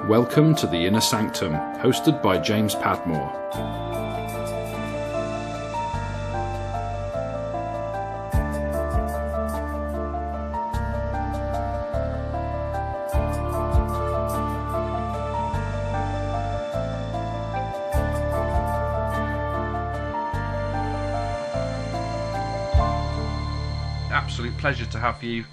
Welcome to the Inner Sanctum, hosted by James Padmore. Absolute pleasure to have you,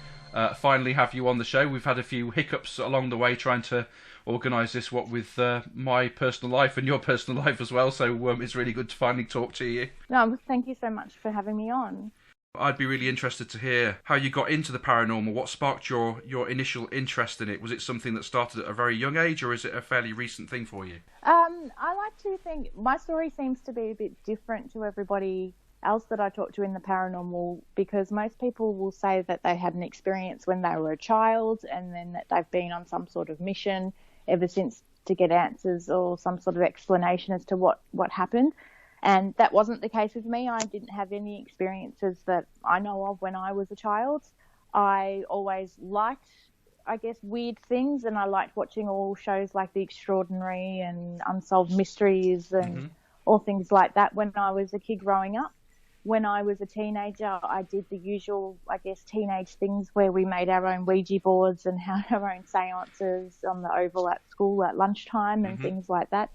finally have you on the show. We've had a few hiccups along the way trying to organise this, what with my personal life and your personal life as well, so it's really good to finally talk to you. No, thank you so much for having me on. I'd be really interested to hear how you got into the paranormal. What sparked your initial interest in it? Was it something that started at a very young age, or is it a fairly recent thing for you? I like to think my story seems to be a bit different to everybody else that I talk to in the paranormal, because most people will say that they had an experience when they were a child and then that they've been on some sort of mission ever since to get answers or some sort of explanation as to what happened. And that wasn't the case with me. I didn't have any experiences that I know of when I was a child. I always liked, I guess, weird things, and I liked watching all shows like The Extraordinary and Unsolved Mysteries and all things like that when I was a kid growing up. When I was a teenager, I did the usual, I guess, teenage things where we made our own Ouija boards and had our own seances on the oval at school at lunchtime and things like that.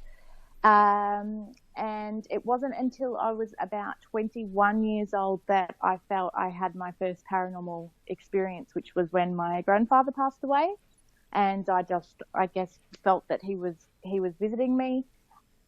And it wasn't until I was about 21 years old that I felt I had my first paranormal experience, which was when my grandfather passed away. And I guess, felt that he was visiting me.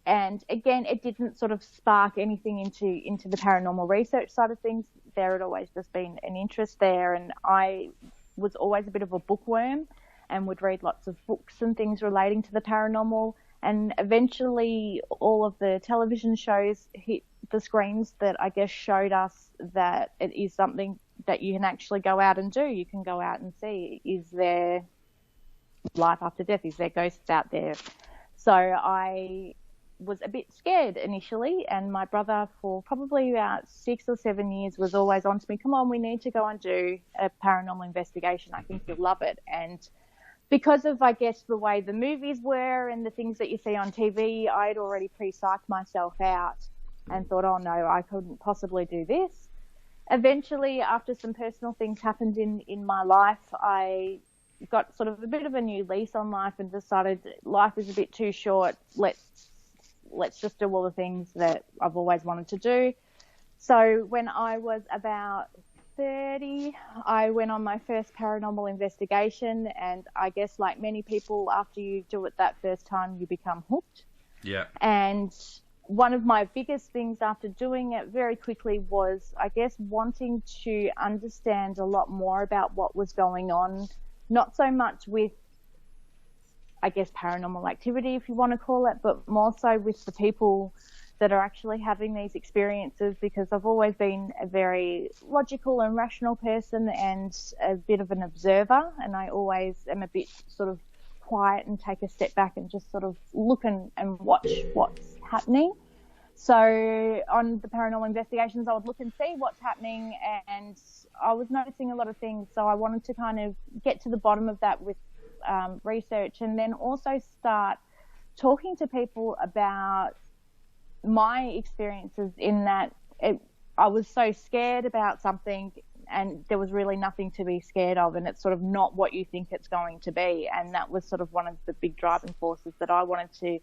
And again, it didn't sort of spark anything into the paranormal research side of things. There had always just been an interest there, and I was always a bit of a bookworm and would read lots of books and things relating to the paranormal. And eventually all of the television shows hit the screens that I guess showed us that it is something that you can actually go out and do. You can go out and see, is there life after death? Is there ghosts out there? So I was a bit scared initially, and my brother for probably about 6 or 7 years was always on to me, come on, we need to go and do a paranormal investigation. I think you'll love it. And because of, I guess, the way the movies were and the things that you see on TV, I'd already pre-psyched myself out and thought, oh no, I couldn't possibly do this. Eventually, after some personal things happened in my life, I got sort of a bit of a new lease on life and decided life is a bit too short. Let's just do all the things that I've always wanted to do. So when I was about 30, I went on my first paranormal investigation, and I guess like many people, after you do it that first time, you become hooked. Yeah. And one of my biggest things after doing it very quickly was, I guess, wanting to understand a lot more about what was going on, not so much with, I guess, paranormal activity, if you want to call it, but more so with the people that are actually having these experiences, because I've always been a very logical and rational person and a bit of an observer, and I always am a bit sort of quiet and take a step back and just sort of look and watch what's happening. So on the paranormal investigations, I would look and see what's happening, and I was noticing a lot of things, so I wanted to kind of get to the bottom of that with research, and then also start talking to people about my experiences in that I was so scared about something and there was really nothing to be scared of, and it's sort of not what you think it's going to be. And that was sort of one of the big driving forces that I wanted to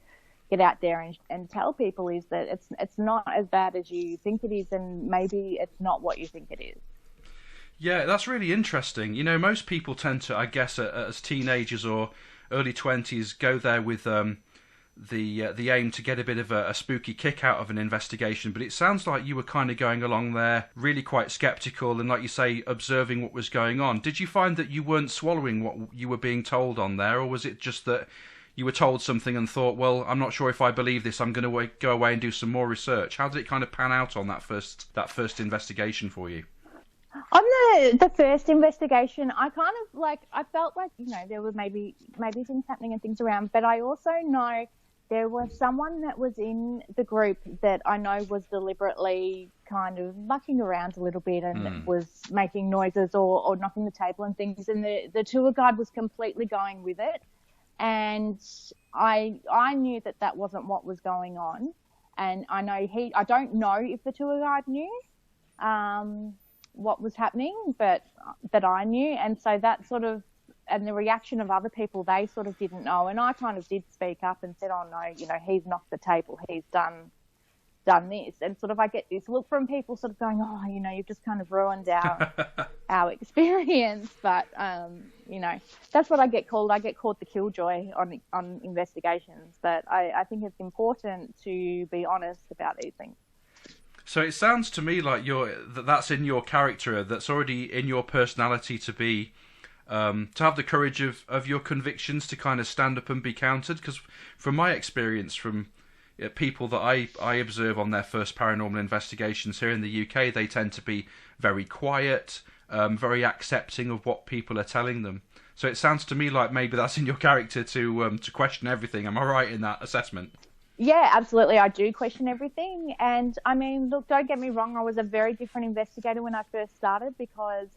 get out there and tell people, is that it's not as bad as you think it is, and maybe it's not what you think it is. Yeah, that's really interesting. You know, most people tend to, I guess, as teenagers or early 20s, go there with the aim to get a bit of a spooky kick out of an investigation. But it sounds like you were kind of going along there really quite sceptical and, like you say, observing what was going on. Did you find that you weren't swallowing what you were being told on there, or was it just that you were told something and thought, well, I'm not sure if I believe this, I'm going to go away and do some more research? How did it kind of pan out on that first investigation for you? On the first investigation, I kind of I felt like, you know, there were maybe things happening and things around, but I also know there was someone that was in the group that I know was deliberately kind of mucking around a little bit and was making noises or knocking the table and things, and the tour guide was completely going with it. and I knew that wasn't what was going on, and I don't know if the tour guide knew what was happening, but that I knew, and so that sort of, and the reaction of other people, they sort of didn't know, and I kind of did speak up and said, oh no, he's knocked the table, he's done this, and sort of I get this look from people sort of going, oh, you've just kind of ruined our experience, but that's what I get called. I get called the killjoy on investigations, but I think it's important to be honest about these things. So it sounds to me like that's in your character, that's already in your personality to be to have the courage of your convictions, to kind of stand up and be countered. Because from my experience, from people that I observe on their first paranormal investigations here in the UK, they tend to be very quiet, very accepting of what people are telling them. So it sounds to me like maybe that's in your character to question everything. Am I right in that assessment? Yeah, absolutely. I do question everything. And I mean, look, don't get me wrong. I was a very different investigator when I first started, because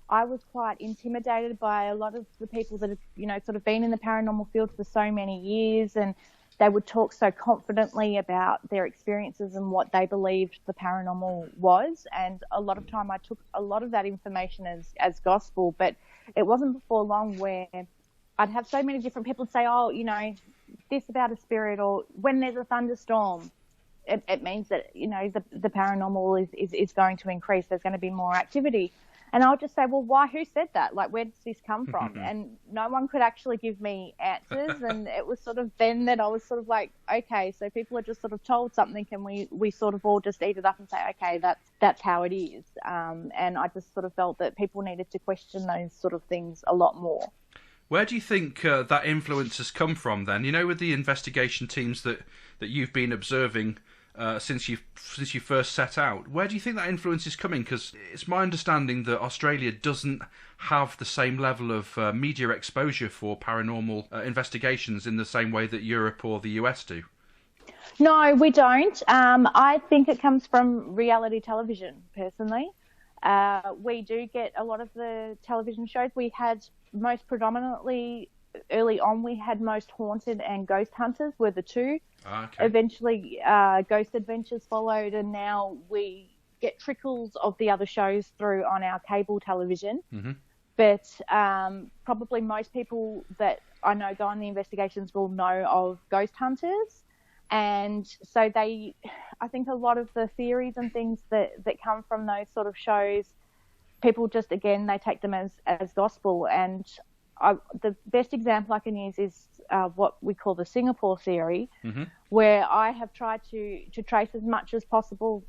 I was quite intimidated by a lot of the people that have, sort of been in the paranormal field for so many years, and they would talk so confidently about their experiences and what they believed the paranormal was. And a lot of time I took a lot of that information as gospel, but it wasn't before long where I'd have so many different people say, oh, this about a spirit, or when there's a thunderstorm, it means that, the paranormal is going to increase. There's going to be more activity. And I'll just say, well, why? Who said that? Like, where does this come from? And no one could actually give me answers. And it was sort of then that I was sort of like, okay, so people are just sort of told something, and we sort of all just eat it up and say, okay, that's how it is. And I just sort of felt that people needed to question those sort of things a lot more. Where do you think that influence has come from then? With the investigation teams that you've been observing since you first set out, where do you think that influence is coming? Because it's my understanding that Australia doesn't have the same level of media exposure for paranormal investigations in the same way that Europe or the US do. No, we don't. I think it comes from reality television, personally. We do get a lot of the television shows. We had most predominantly, early on, we had Most Haunted and Ghost Hunters were the two. Okay. Eventually, Ghost Adventures followed, and now we get trickles of the other shows through on our cable television. Mm-hmm. But probably most people that I know go on the investigations will know of Ghost Hunters. And so I think a lot of the theories and things that come from those sort of shows, people just, again, they take them as gospel. And the best example I can use is what we call the Singapore theory, mm-hmm. where I have tried to trace as much as possible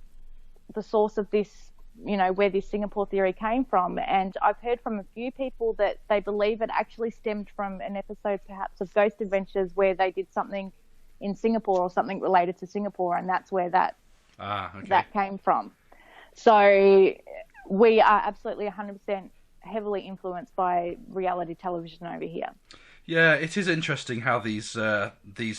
the source of this, where this Singapore theory came from. And I've heard from a few people that they believe it actually stemmed from an episode perhaps of Ghost Adventures where they did something in Singapore or something related to Singapore, and that's where that came from. So we are absolutely 100% heavily influenced by reality television over here. Yeah, it is interesting how these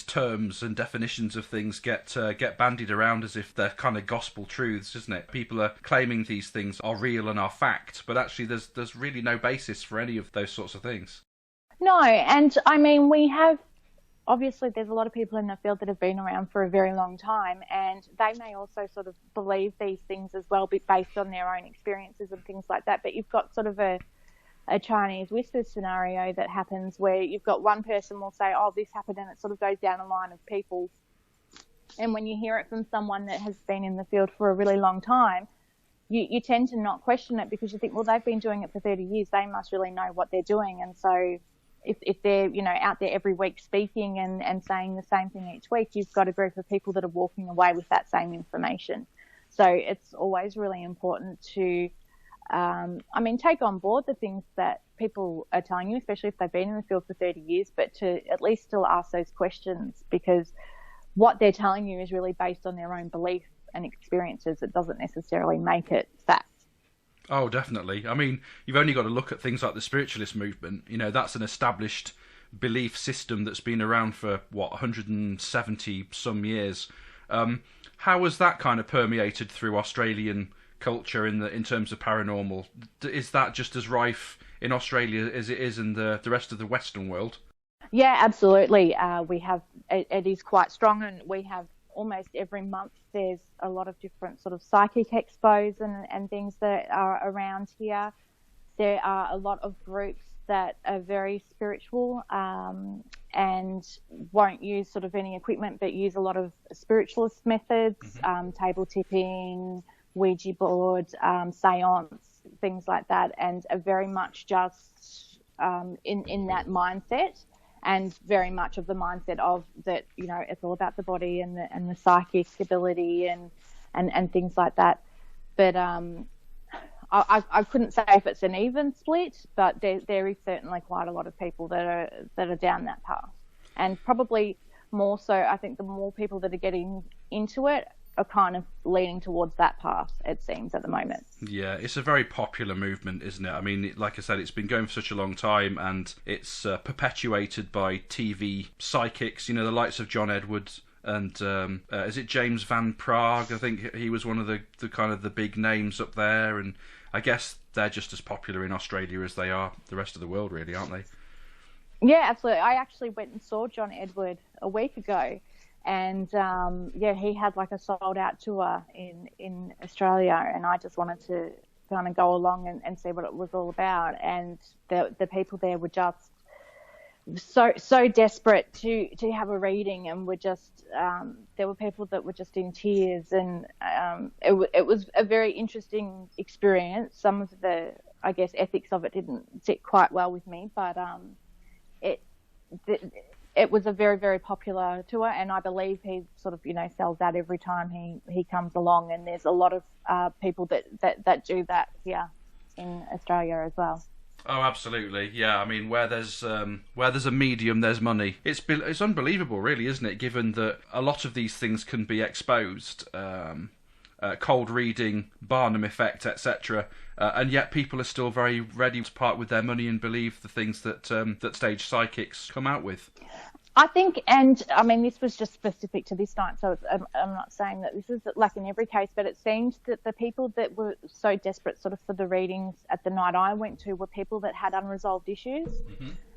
terms and definitions of things get bandied around as if they're kind of gospel truths, isn't it? People are claiming these things are real and are fact, but actually there's really no basis for any of those sorts of things. No, and I mean, we have, obviously there's a lot of people in the field that have been around for a very long time, and they may also sort of believe these things as well, based on their own experiences and things like that. But you've got sort of a Chinese whisper scenario that happens where you've got one person will say, oh, this happened, and it sort of goes down a line of people. And when you hear it from someone that has been in the field for a really long time, you tend to not question it, because you think, well, they've been doing it for 30 years. They must really know what they're doing. And so if they're, out there every week speaking and saying the same thing each week, you've got a group of people that are walking away with that same information. So it's always really important to, take on board the things that people are telling you, especially if they've been in the field for 30 years, but to at least still ask those questions, because what they're telling you is really based on their own belief and experiences. It doesn't necessarily make it fact. Oh, definitely. I mean, you've only got to look at things like the spiritualist movement. That's an established belief system that's been around for, 170 some years. How has that kind of permeated through Australian culture in terms of paranormal? Is that just as rife in Australia as it is in the rest of the Western world? Yeah, absolutely. We have it is quite strong, and we have almost every month. There's a lot of different sort of psychic expos and things that are around here. There are a lot of groups that are very spiritual and won't use sort of any equipment, but use a lot of spiritualist methods, table tipping, Ouija board, seance, things like that, and are very much just in that mindset. And very much of the mindset of that, you know, it's all about the body and the psychic ability and things like that. But I couldn't say if it's an even split, but there is certainly quite a lot of people that are down that path, and probably more so. I think the more people that are getting into it are kind of leaning towards that path, it seems, at the moment. Yeah, it's a very popular movement, isn't it? I mean, like I said, it's been going for such a long time, and it's perpetuated by TV psychics, you know, the likes of John Edwards and is it James Van Prague? I think he was one of the kind of the big names up there, and I guess they're just as popular in Australia as they are the rest of the world, really, aren't they? Yeah, absolutely. I actually went and saw John Edward a week ago. And yeah, he had like a sold out tour in Australia, and I just wanted to kind of go along and see what it was all about. And the people there were just so desperate to have a reading, and were just there were people that were just in tears, and it was a very interesting experience. Some of the, I guess, ethics of it didn't sit quite well with me, but it was a very, very popular tour, and I believe he sort of, you know, sells out every time he comes along, and there's a lot of people that do that here in Australia as well. Oh, absolutely. Yeah, I mean, where there's a medium, there's money. It's unbelievable, really, isn't it? Given that a lot of these things can be exposed, cold reading, Barnum effect, etc., and yet people are still very ready to part with their money and believe the things that that stage psychics come out with. I think, and I mean, this was just specific to this night, so I'm not saying that this is like in every case, but it seemed that the people that were so desperate sort of for the readings at the night I went to were people that had unresolved issues,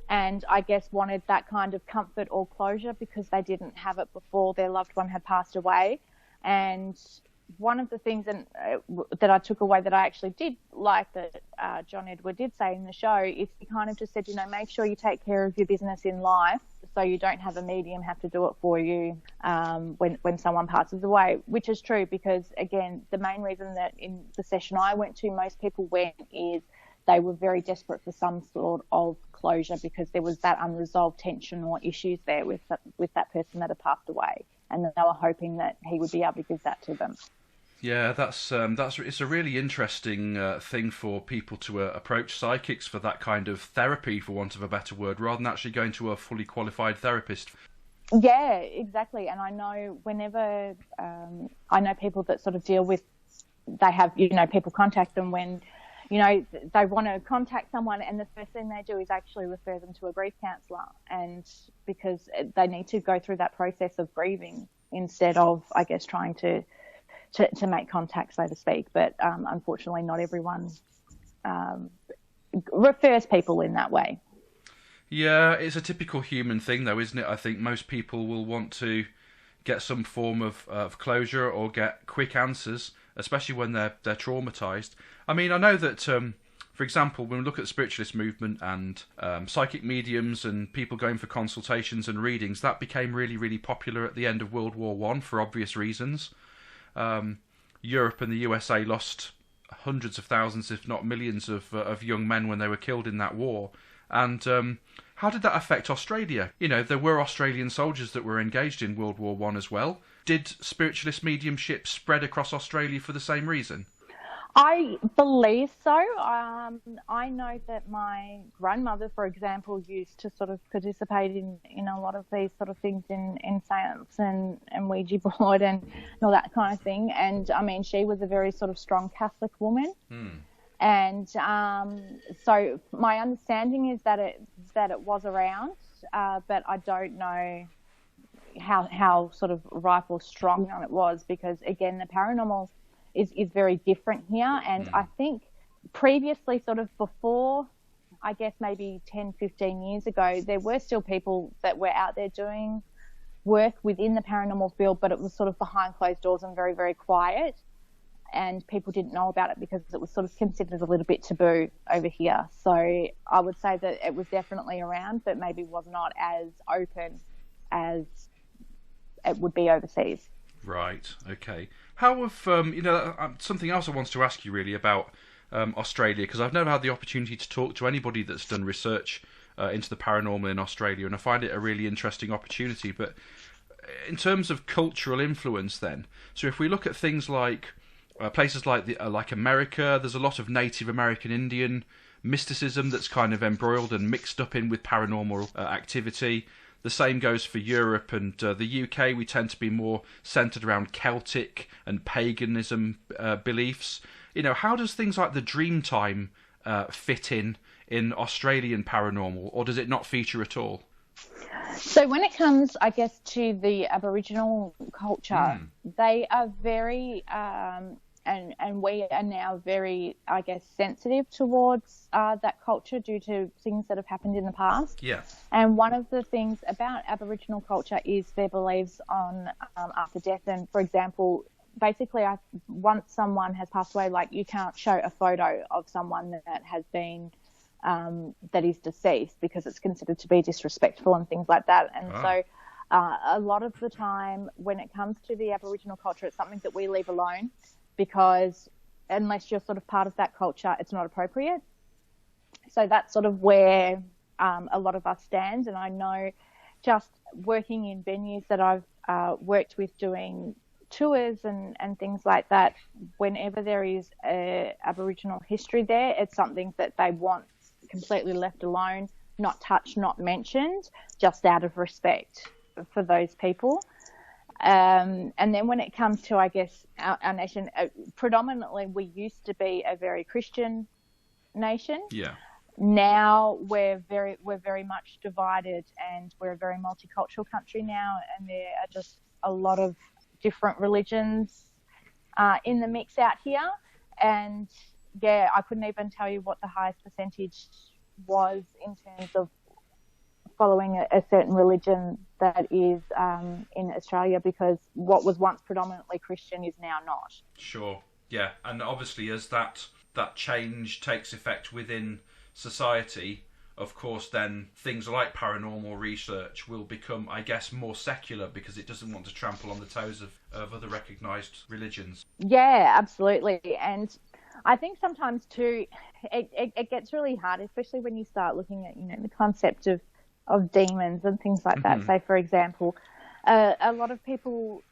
and I guess wanted that kind of comfort or closure because they didn't have it before their loved one had passed away. And one of the things that I took away that I actually did like that John Edward did say in the show is he kind of just said, you know, make sure you take care of your business in life so you don't have a medium have to do it for you when someone passes away, which is true because, again, the main reason that in the session I went to, most people went is they were very desperate for some sort of closure because there was that unresolved tension or issues there with that person that had passed away, and they were hoping that he would be able to give that to them. Yeah, that's it's a really interesting thing for people to approach psychics for that kind of therapy, for want of a better word, rather than actually going to a fully qualified therapist. Yeah, exactly. And I know whenever I know people that sort of deal with, they have, you know, people contact them when, you know, they want to contact someone, and the first thing they do is actually refer them to a grief counsellor, and because they need to go through that process of grieving instead of, I guess, trying to make contact, so to speak. But unfortunately, not everyone refers people in that way. Yeah, it's a typical human thing, though, isn't it? I think most people will want to get some form of closure or get quick answers, especially when they're traumatized. I mean, I know that, for example, when we look at the spiritualist movement and psychic mediums and people going for consultations and readings, that became really, really popular at the end of World War I for obvious reasons. Europe and the USA lost hundreds of thousands, if not millions, of young men when they were killed in that war. And how did that affect Australia? You know, there were Australian soldiers that were engaged in World War I as well. Did spiritualist mediumship spread across Australia for the same reason? I believe so. I know that my grandmother, for example, used to sort of participate in a lot of these sort of things in seance and Ouija board and all that kind of thing. And I mean, she was a very sort of strong Catholic woman. And so my understanding is that it was around, but I don't know how sort of rife or strong it was, because again, the paranormal is very different here. And I think previously, sort of before I guess maybe 10, 15 years ago, there were still people that were out there doing work within the paranormal field, but it was sort of behind closed doors and very, very quiet. And people didn't know about it because it was sort of considered a little bit taboo over here. So I would say that it was definitely around, but maybe was not as open as it would be overseas. Right. Okay. How have something else I wanted to ask you really about Australia, because I've never had the opportunity to talk to anybody that's done research into the paranormal in Australia, and I find it a really interesting opportunity. But in terms of cultural influence, then, so if we look at things like places like America, there's a lot of Native American Indian mysticism that's kind of embroiled and mixed up in with paranormal activity. The same goes for Europe and the UK. We tend to be more centred around Celtic and paganism beliefs. How does things like the Dreamtime fit in Australian paranormal, or does it not feature at all? So when it comes, I guess, to the Aboriginal culture, they are very, and we are now very, I guess, sensitive towards that culture due to things that have happened in the past. Yeah. And one of the things about Aboriginal culture is their beliefs on after death. And, for example, basically, once someone has passed away, like, you can't show a photo of someone that has been that is deceased because it's considered to be disrespectful and things like that. And so a lot of the time when it comes to the Aboriginal culture, it's something that we leave alone, because unless you're sort of part of that culture, it's not appropriate. So that's sort of where a lot of us stand. And I know, just working in venues that I've worked with doing tours and things like that, whenever there is a Aboriginal history there, it's something that they want completely left alone, not touched, not mentioned, just out of respect for those people. And then when it comes to, I guess, our nation, predominantly we used to be a very Christian nation. Yeah. Now we're very much divided, and we're a very multicultural country now, and there are just a lot of different religions in the mix out here. And yeah, I couldn't even tell you what the highest percentage was in terms of following a certain religion that is in Australia, because what was once predominantly Christian is now not. Sure, yeah. And obviously as that change takes effect within society, of course, then things like paranormal research will become, I guess, more secular, because it doesn't want to trample on the toes of other recognised religions. Yeah, absolutely. And I think sometimes too, it gets really hard, especially when you start looking at, the concept of demons and things like that. Say, for example, a lot of people,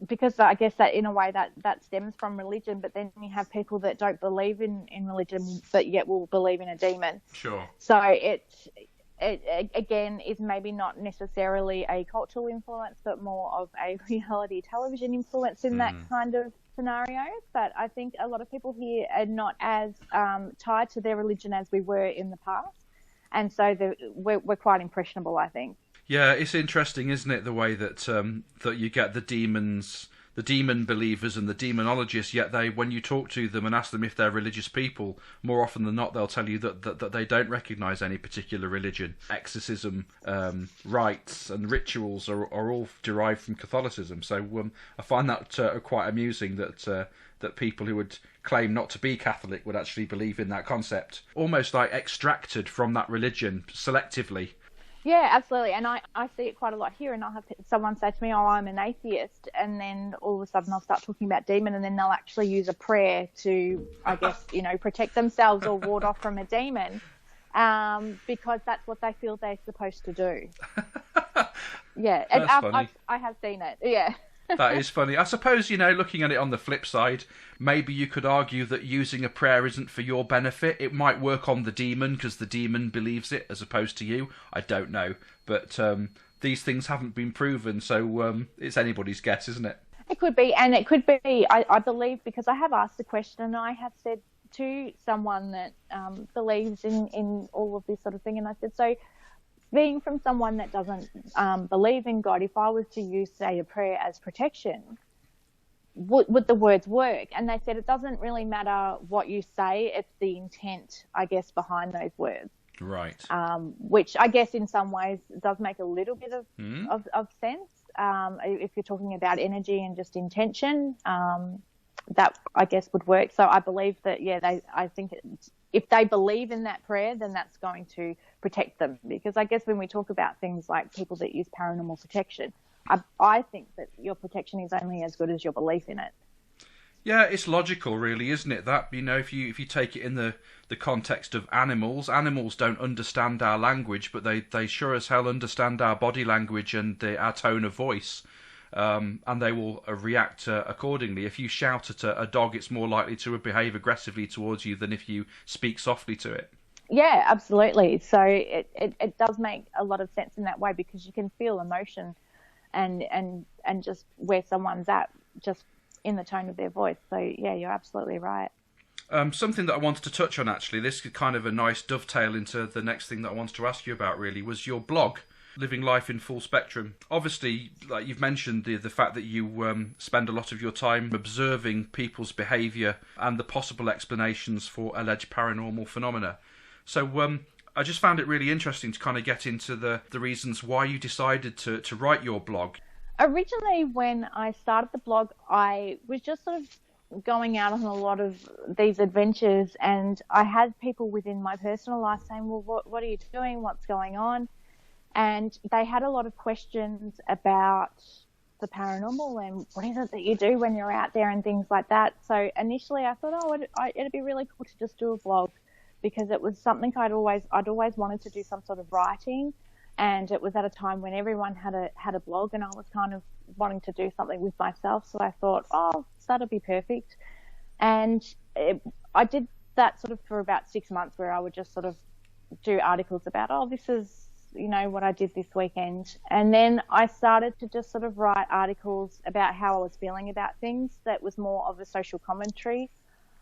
because I guess that in a way that stems from religion, but then you have people that don't believe in religion, but yet will believe in a demon. Sure. So it again is maybe not necessarily a cultural influence, but more of a reality television influence in that kind of scenario. But I think a lot of people here are not as tied to their religion as we were in the past, and so we're quite impressionable, I think. Yeah, it's interesting, isn't it, the way that that you get the demons, the demon believers and the demonologists, yet when you talk to them and ask them if they're religious people, more often than not they'll tell you that they don't recognise any particular religion. Exorcism, rites and rituals are all derived from Catholicism. So I find that quite amusing that people who would claim not to be Catholic would actually believe in that concept, almost like extracted from that religion selectively. Yeah, absolutely. And I see it quite a lot here, and I'll have someone say to me, oh, I'm an atheist, and then all of a sudden I'll start talking about demon, and then they'll actually use a prayer to, I guess, protect themselves or ward off from a demon, because that's what they feel they're supposed to do. Yeah, and I have seen it, yeah. That is funny. I suppose, looking at it on the flip side, maybe you could argue that using a prayer isn't for your benefit. It might work on the demon because the demon believes it as opposed to you. I don't know. But these things haven't been proven, so it's anybody's guess, isn't it? It could be, and it could be, I believe, because I have asked the question and I have said to someone that believes in all of this sort of thing, and I said, so being from someone that doesn't believe in God, if I was to use, say, a prayer as protection, would the words work? And they said it doesn't really matter what you say, it's the intent, I guess, behind those words. Right. Which I guess in some ways does make a little bit of sense. If you're talking about energy and just intention, that I guess would work. So I believe that, I think if they believe in that prayer, then that's going to protect them. Because I guess when we talk about things like people that use paranormal protection, I think that your protection is only as good as your belief in it. Yeah, it's logical, really, isn't it? That, if you take it in the context of animals don't understand our language, but they sure as hell understand our body language and our tone of voice, and they will react accordingly. If you shout at a dog, it's more likely to behave aggressively towards you than if you speak softly to it. Yeah, absolutely. So it does make a lot of sense in that way, because you can feel emotion and just where someone's at, just in the tone of their voice. So yeah, you're absolutely right. Something that I wanted to touch on, actually, this is kind of a nice dovetail into the next thing that I wanted to ask you about, really, was your blog, Living Life in Full Spectrum. Obviously, like you've mentioned, the fact that you spend a lot of your time observing people's behaviour and the possible explanations for alleged paranormal phenomena. So I just found it really interesting to kind of get into the reasons why you decided to write your blog. Originally, when I started the blog, I was just sort of going out on a lot of these adventures, and I had people within my personal life saying, well, what are you doing? What's going on? And they had a lot of questions about the paranormal and what is it that you do when you're out there and things like that. So initially I thought, it'd be really cool to just do a blog, because it was something I'd always wanted to do some sort of writing. And it was at a time when everyone had a blog, and I was kind of wanting to do something with myself. So I thought, that'll be perfect. And I did that sort of for about 6 months, where I would just sort of do articles about, this is, what I did this weekend. And then I started to just sort of write articles about how I was feeling about things that was more of a social commentary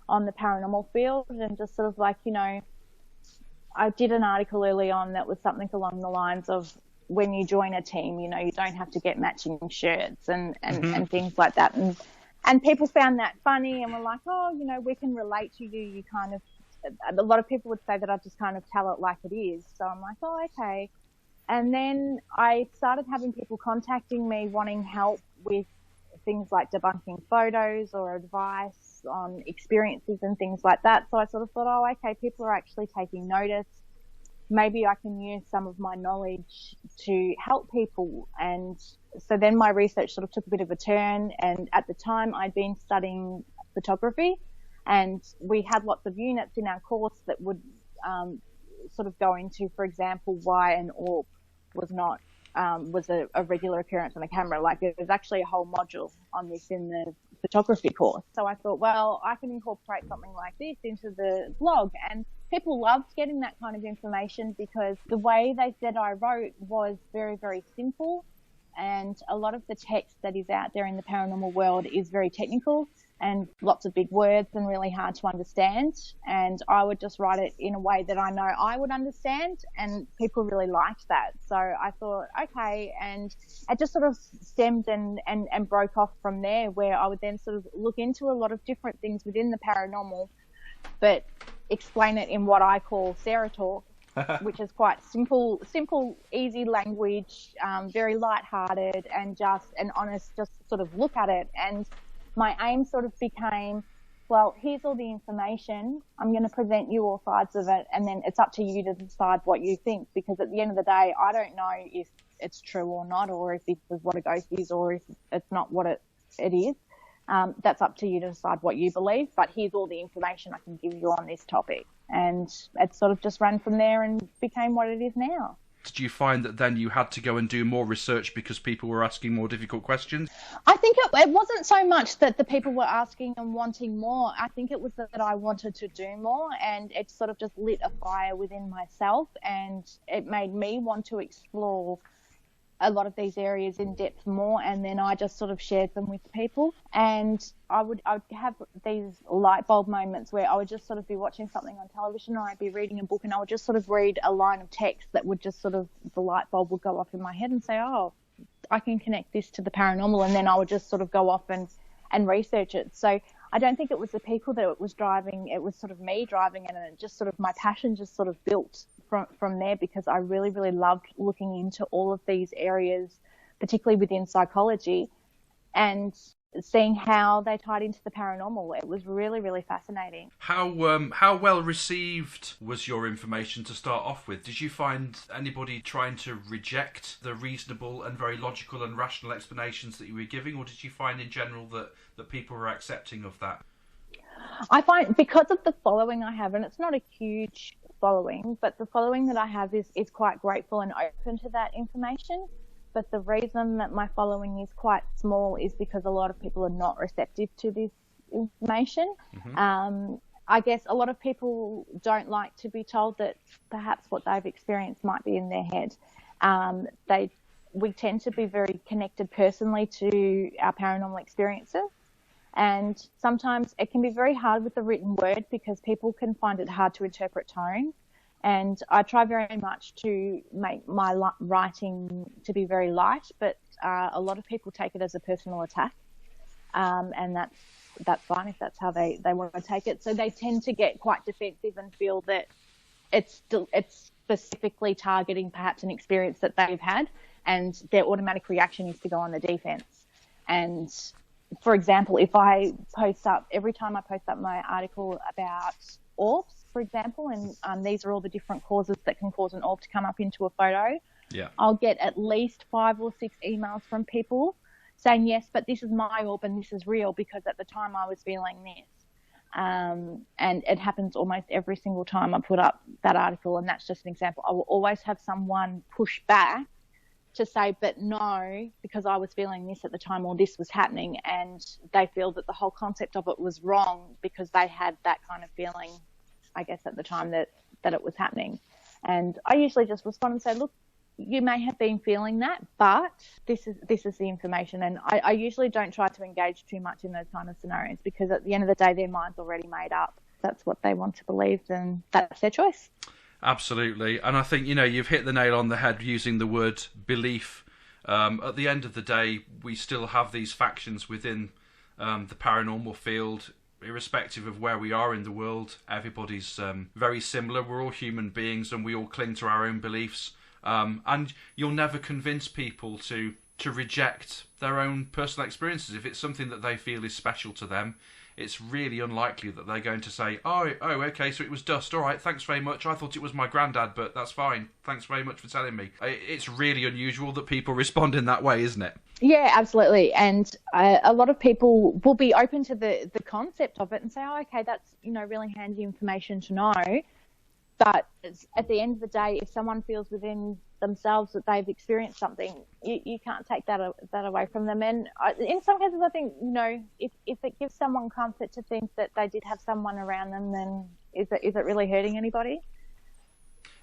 on the paranormal field, and just sort of like, I did an article early on that was something along the lines of, when you join a team, you don't have to get matching shirts and things like that. And people found that funny and were like, we can relate to you. You kind of, a lot of people would say that I just kind of tell it like it is. So I'm like, okay. And then I started having people contacting me wanting help with things like debunking photos or advice on experiences and things like that. So I sort of thought, okay, people are actually taking notice. Maybe I can use some of my knowledge to help people. And so then my research sort of took a bit of a turn. And at the time I'd been studying photography, and we had lots of units in our course that would sort of go into, for example, why an orb was not was a regular occurrence on a camera. Like, there's actually a whole module on this in the photography course. So I thought, well, I can incorporate something like this into the blog. And people loved getting that kind of information, because the way they said I wrote was very, very simple. And a lot of the text that is out there in the paranormal world is very technical and lots of big words and really hard to understand. And I would just write it in a way that I know I would understand, and people really liked that. So I thought, okay, and it just sort of stemmed and broke off from there, where I would then sort of look into a lot of different things within the paranormal, but explain it in what I call Sarah talk, which is quite simple, easy language, very light-hearted and just and honest, just sort of look at it. And my aim sort of became, well, here's all the information. I'm going to present you all sides of it, and then it's up to you to decide what you think, because at the end of the day, I don't know if it's true or not, or if this is what a ghost is, or if it's not what it is. That's up to you to decide what you believe, but here's all the information I can give you on this topic. And it sort of just ran from there and became what it is now. Did you find that then you had to go and do more research because people were asking more difficult questions? I think it wasn't so much that the people were asking and wanting more. I think it was that I wanted to do more, and it sort of just lit a fire within myself, and it made me want to explore a lot of these areas in depth more, and then I just sort of shared them with people. And I would have these light bulb moments where I would just sort of be watching something on television, or I'd be reading a book, and I would just sort of read a line of text that would just sort of, the light bulb would go off in my head and say, I can connect this to the paranormal. And then I would just sort of go off and and research it. So I don't think it was the people that it was driving. It was sort of me driving it, and it just sort of, my passion just sort of built from there, because I really, really loved looking into all of these areas, particularly within psychology, and seeing how they tied into the paranormal. It was really, really fascinating. How well received was your information to start off with? Did you find anybody trying to reject the reasonable and very logical and rational explanations that you were giving, or did you find in general that people were accepting of that? I find, because of the following I have, and it's not a huge following, but the following that I have is quite grateful and open to that information. But the reason that my following is quite small is because a lot of people are not receptive to this information. Mm-hmm. I guess a lot of people don't like to be told that perhaps what they've experienced might be in their head. We tend to be very connected personally to our paranormal experiences. And sometimes it can be very hard with the written word, because people can find it hard to interpret tone. And I try very much to make my writing to be very light, but a lot of people take it as a personal attack, and that's fine if that's how they want to take it. So they tend to get quite defensive and feel that it's specifically targeting perhaps an experience that they've had, and their automatic reaction is to go on the defense. And for example, if I every time I post up my article about orbs, for example, and these are all the different causes that can cause an orb to come up into a photo, I'll get at least 5 or 6 emails from people saying, yes, but this is my orb and this is real, because at the time I was feeling this. And it happens almost every single time I put up that article, and that's just an example. I will always have someone push back to say, but no, because I was feeling this at the time, or this was happening, and they feel that the whole concept of it was wrong because they had that kind of feeling, I guess, at the time that it was happening. And I usually just respond and say, look, you may have been feeling that, but this is the information. And I usually don't try to engage too much in those kind of scenarios, because at the end of the day, their mind's already made up. That's what they want to believe, and that's their choice. Absolutely. And I think, you've hit the nail on the head using the word belief. At the end of the day, we still have these factions within the paranormal field, irrespective of where we are in the world. Everybody's very similar. We're all human beings, and we all cling to our own beliefs. And you'll never convince people to reject their own personal experiences. If it's something that they feel is special to them, it's really unlikely that they're going to say, oh, okay, so it was dust. All right, thanks very much. I thought it was my granddad, but that's fine. Thanks very much for telling me. It's really unusual that people respond in that way, isn't it? Yeah, absolutely. And a lot of people will be open to the concept of it and say, oh, okay, that's, really handy information to know. But at the end of the day, if someone feels within themselves that they've experienced something, you can't take that away from them. And in some cases, I think, if it gives someone comfort to think that they did have someone around them, then is it really hurting anybody?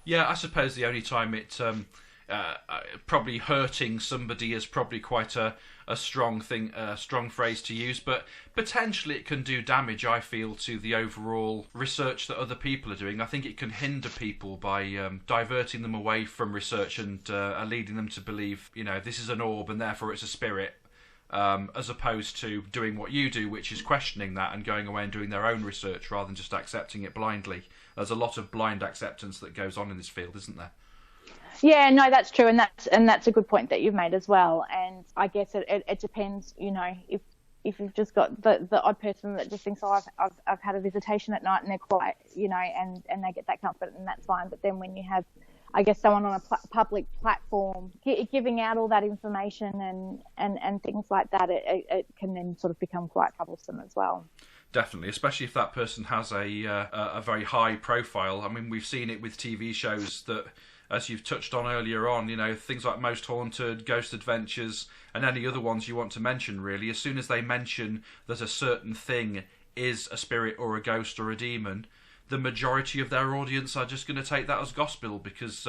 Yeah, I suppose the only time it probably hurting somebody is probably quite a strong thing, a strong phrase to use, but potentially it can do damage, I feel, to the overall research that other people are doing. I think it can hinder people by diverting them away from research and leading them to believe, this is an orb and therefore it's a spirit, as opposed to doing what you do, which is questioning that and going away and doing their own research rather than just accepting it blindly. There's a lot of blind acceptance that goes on in this field, isn't there? Yeah, no, that's true, and that's a good point that you've made as well. And I guess it depends, if you've just got the odd person that just thinks, oh, I've had a visitation at night, and they're quite, and they get that comfort, and that's fine. But then when you have, I guess, someone on a public platform giving out all that information and things like that, it can then sort of become quite troublesome as well. Definitely, especially if that person has a very high profile. I mean, we've seen it with TV shows that, as you've touched on earlier on, things like Most Haunted, Ghost Adventures, and any other ones you want to mention, really. As soon as they mention that a certain thing is a spirit or a ghost or a demon, the majority of their audience are just going to take that as gospel, because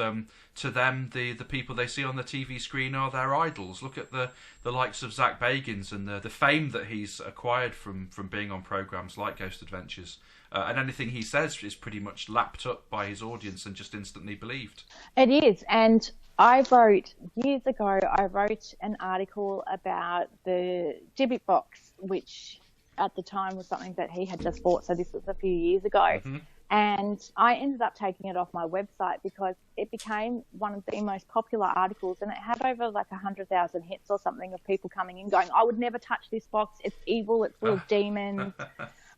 to them, the people they see on the TV screen are their idols. Look at the likes of Zach Bagans and the fame that he's acquired from being on programmes like Ghost Adventures. And anything he says is pretty much lapped up by his audience and just instantly believed. It is. And years ago, I wrote an article about the Dybbuk box which at the time was something that he had just bought. So this was a few years ago. Mm-hmm. And I ended up taking it off my website because it became one of the most popular articles, and it had over like 100,000 hits or something of people coming in going, I would never touch this box. It's evil. It's full of demons.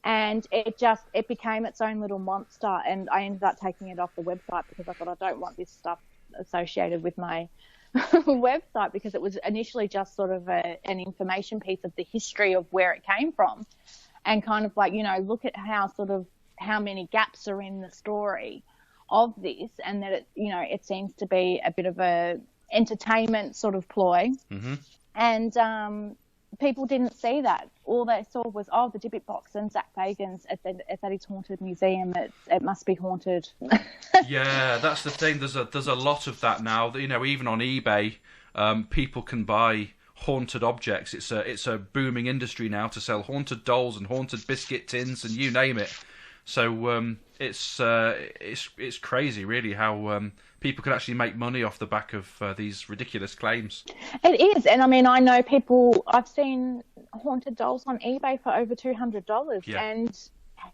And it became its own little monster. And I ended up taking it off the website because I thought, I don't want this stuff associated with my website, because it was initially just sort of an information piece of the history of where it came from, and kind of like, look at how many gaps are in the story of this, and that it seems to be a bit of a entertainment sort of ploy. Mm-hmm. And people didn't see that. All they saw was, the Dybbuk box and Zach Fagan's it's at his haunted museum. It must be haunted. Yeah, that's the thing. There's a lot of that now. Even on eBay, people can buy haunted objects. It's a booming industry now to sell haunted dolls and haunted biscuit tins and you name it. So it's crazy, really, how people can actually make money off the back of these ridiculous claims. It is, and I mean, I know people. I've seen haunted dolls on eBay for over $200, yeah. And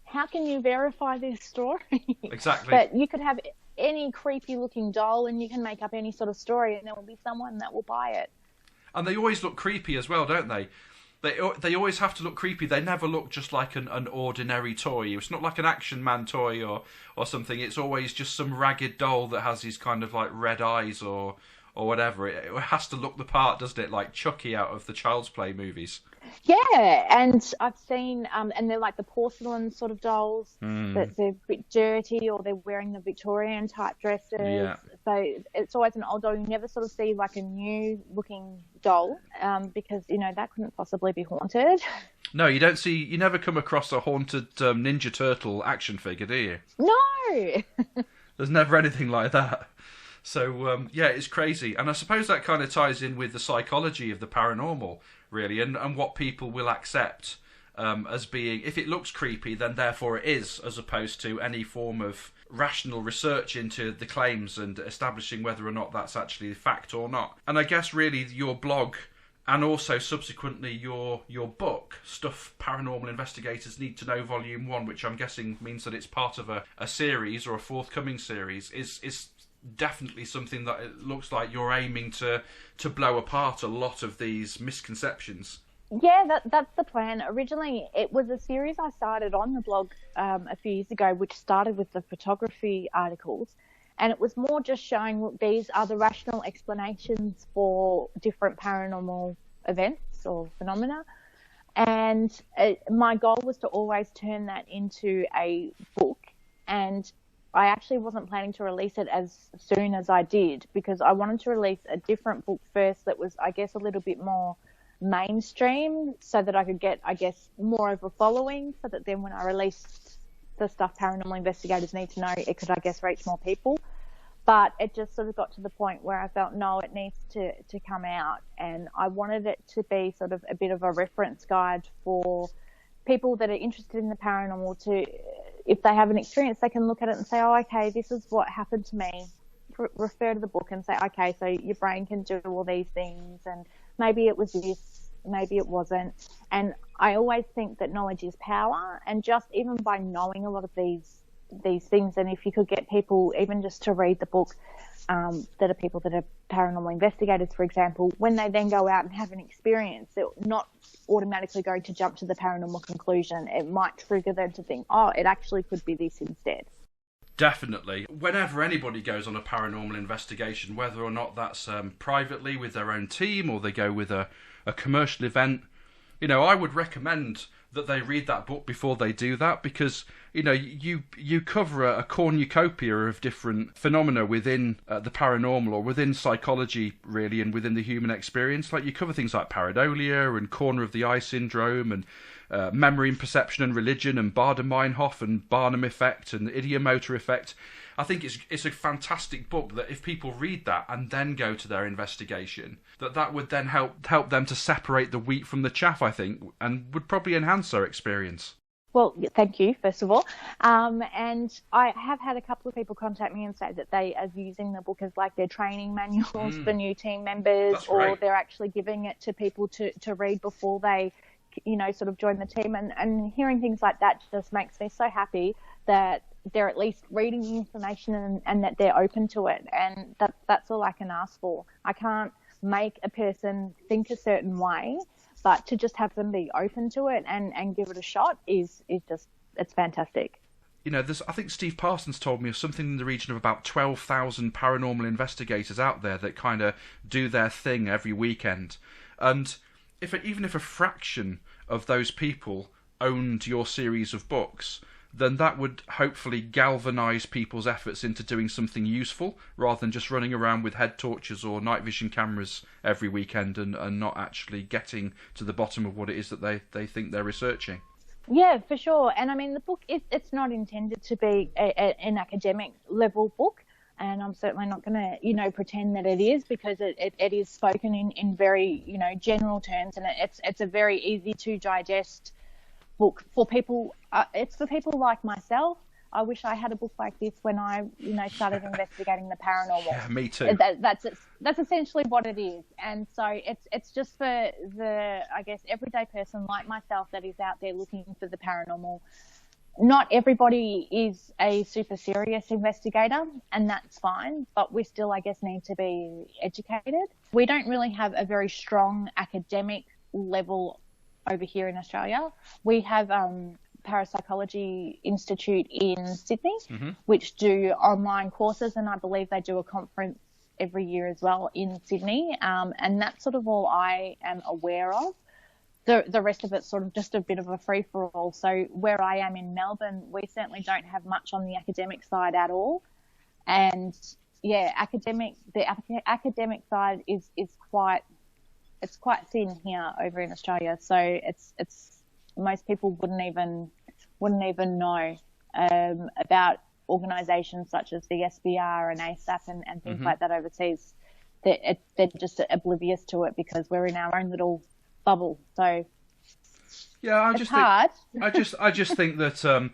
how can you verify this story? Exactly. But you could have any creepy-looking doll, and you can make up any sort of story, and there will be someone that will buy it. And they always look creepy as well, don't they? They always have to look creepy. They never look just like an ordinary toy. It's not like an Action Man toy or something. It's always just some ragged doll that has these kind of like red eyes or whatever. It has to look the part, doesn't it? Like Chucky out of the Child's Play movies. Yeah, and I've seen, and they're like the porcelain sort of dolls that they're a bit dirty, or they're wearing the Victorian type dresses. Yeah. So it's always an old doll. You never sort of see like a new looking doll, because, that couldn't possibly be haunted. No, you never come across a haunted Ninja Turtle action figure, do you? No! There's never anything like that. So, yeah, it's crazy. And I suppose that kind of ties in with the psychology of the paranormal, really, and what people will accept as being, if it looks creepy, then therefore it is, as opposed to any form of rational research into the claims and establishing whether or not that's actually a fact or not. And I guess, really, your blog and also subsequently your book, Stuff Paranormal Investigators Need to Know Volume 1, which I'm guessing means that it's part of a series or a forthcoming series, is definitely something that it looks like you're aiming to blow apart a lot of these misconceptions. Yeah, that's the plan. Originally, it was a series I started on the blog a few years ago, which started with the photography articles, and it was more just showing, look, these are the rational explanations for different paranormal events or phenomena. And my goal was to always turn that into a book, and I actually wasn't planning to release it as soon as I did, because I wanted to release a different book first that was, I guess, a little bit more mainstream, so that I could get, I guess, more of a following, so that then when I released the Stuff Paranormal Investigators Need to Know, it could, I guess, reach more people. But it just sort of got to the point where I felt, no, it needs to come out, and I wanted it to be sort of a bit of a reference guide for people that are interested in the paranormal to, if they have an experience, they can look at it and say, oh, okay, this is what happened to me. Refer to the book and say, okay, so your brain can do all these things, and maybe it was this, maybe it wasn't. And I always think that knowledge is power, and just even by knowing a lot of these things, and if you could get people even just to read the book, that are people that are paranormal investigators, for example, when they then go out and have an experience, they're not automatically going to jump to the paranormal conclusion. It might trigger them to think, oh, it actually could be this instead. Definitely. Whenever anybody goes on a paranormal investigation, whether or not that's privately with their own team or they go with a commercial event, I would recommend that they read that book before they do that, because you cover a cornucopia of different phenomena within the paranormal, or within psychology, really, and within the human experience. Like, you cover things like pareidolia and corner of the eye syndrome, and memory and perception and religion, and Bader-Meinhof and Barnum effect and idiomotor effect. I think it's a fantastic book that if people read that and then go to their investigation, that would then help them to separate the wheat from the chaff, I think, and would probably enhance their experience. Well, thank you, first of all. And I have had a couple of people contact me and say that they are using the book as like their training manuals for new team members, or they're actually giving it to people to read before they sort of join the team, and hearing things like that just makes me so happy that they're at least reading the information and that they're open to it. And that's all I can ask for. I can't make a person think a certain way, but to just have them be open to it and give it a shot is just, it's fantastic. I think Steve Parsons told me of something in the region of about 12,000 paranormal investigators out there that kind of do their thing every weekend. And even if a fraction of those people owned your series of books, then that would hopefully galvanise people's efforts into doing something useful, rather than just running around with head torches or night vision cameras every weekend and not actually getting to the bottom of what it is that they think they're researching. Yeah, for sure. And I mean, the book, it's not intended to be an academic level book. And I'm certainly not going to, pretend that it is, because it is spoken in very, general terms. And it's a very easy to digest book for people. It's for people like myself. I wish I had a book like this when I, started investigating the paranormal. Yeah, me too. That's essentially what it is. And so it's just for the, I guess, everyday person like myself that is out there looking for the paranormal. Not everybody is a super serious investigator, and that's fine, but we still, I guess, need to be educated. We don't really have a very strong academic level over here in Australia. We have Parapsychology Institute in Sydney, mm-hmm. which do online courses, and I believe they do a conference every year as well in Sydney, and that's sort of all I am aware of. The rest of it's sort of just a bit of a free-for-all. So where I am in Melbourne, we certainly don't have much on the academic side at all. And yeah, the academic side is quite thin here over in Australia. So it's most people wouldn't even know about organisations such as the SBR and ASAP and things mm-hmm. like that overseas. They're just oblivious to it because we're in our own little bubble. So yeah, I just think that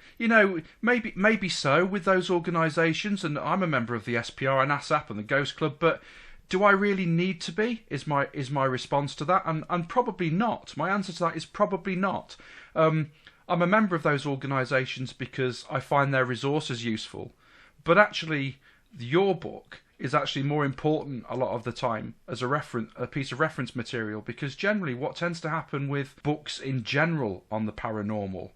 maybe so with those organisations, and I'm a member of the SPR and ASAP and the Ghost Club, but do I really need to be? Is my response to that, and probably not. My answer to that is probably not. I'm a member of those organisations because I find their resources useful, but actually your book is actually more important a lot of the time as a piece of reference material, because generally what tends to happen with books in general on the paranormal,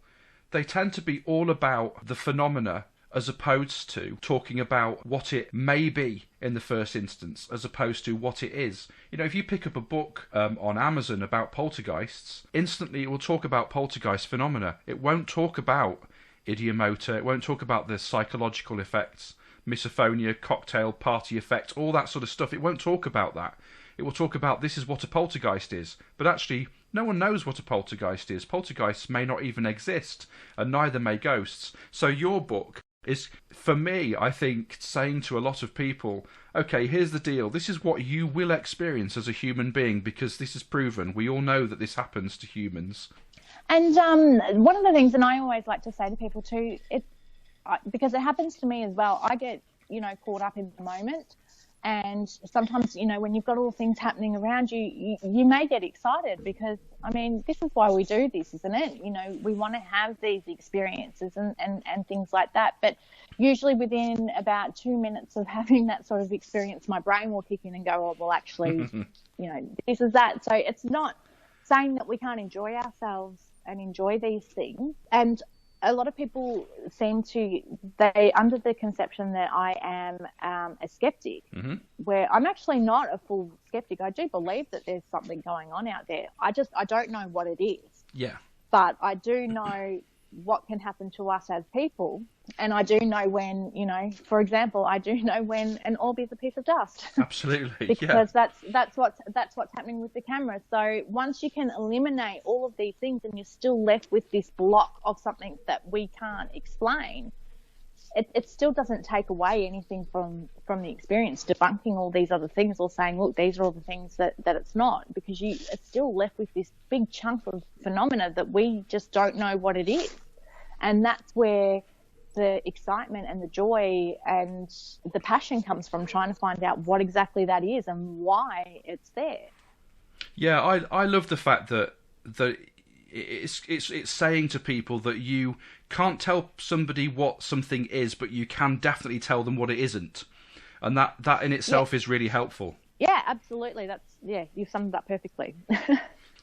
they tend to be all about the phenomena as opposed to talking about what it may be in the first instance, as opposed to what it is. If you pick up a book on Amazon about poltergeists, instantly it will talk about poltergeist phenomena. It won't talk about ideomotor, it won't talk about the psychological effects, misophonia, cocktail party effect, all that sort of stuff. It won't talk about that. It will talk about this is what a poltergeist is. But actually, no one knows what a poltergeist is. Poltergeists may not even exist, and neither may ghosts. So your book is, for me, I think, saying to a lot of people, okay, here's the deal. This is what you will experience as a human being, because this is proven. We all know that this happens to humans. And one of the things, and I always like to say to people too, because it happens to me as well, I get, caught up in the moment. And sometimes, when you've got all things happening around you, you may get excited because, this is why we do this, isn't it? We want to have these experiences and things like that. But usually within about 2 minutes of having that sort of experience, my brain will kick in and go, oh, well, actually, this is that. So it's not saying that we can't enjoy ourselves and enjoy these things. And a lot of people they under the conception that I am a skeptic, mm-hmm. where I'm actually not a full skeptic. I do believe that there's something going on out there. I don't know what it is. Yeah. But I do know what can happen to us as people. And I do know when, for example, I do know when an orb is a piece of dust. Absolutely. Because that's what's happening with the camera. So once you can eliminate all of these things and you're still left with this block of something that we can't explain, it still doesn't take away anything from the experience, debunking all these other things or saying, look, these are all the things that it's not, because it's still left with this big chunk of phenomena that we just don't know what it is. And that's where the excitement and the joy and the passion comes from, trying to find out what exactly that is and why it's there. Yeah, I love the fact that it's saying to people that you can't tell somebody what something is, but you can definitely tell them what it isn't, and that in itself is really helpful. Yeah, absolutely. You've summed it up perfectly.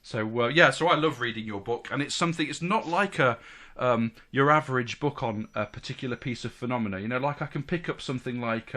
So I love reading your book, and it's something. It's not like your average book on a particular piece of phenomena. You know, like I can pick up something like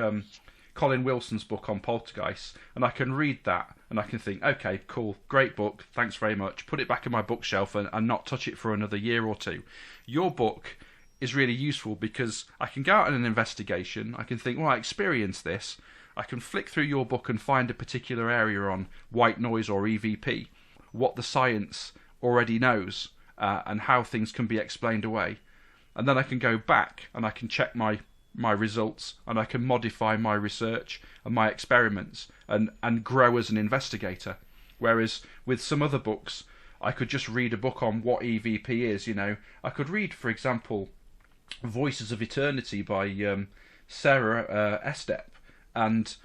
Colin Wilson's book on poltergeist, and I can read that, and I can think, okay, cool, great book, thanks very much. Put it back in my bookshelf and not touch it for another year or two. Your book is really useful because I can go out on an investigation. I can think, well, I experienced this. I can flick through your book and find a particular area on white noise or EVP, what the science already knows, and how things can be explained away. And then I can go back and I can check my results, and I can modify my research and my experiments and grow as an investigator. Whereas with some other books, I could just read a book on what EVP is. You know, I could read, for example, Voices of Eternity by Sarah Estep, and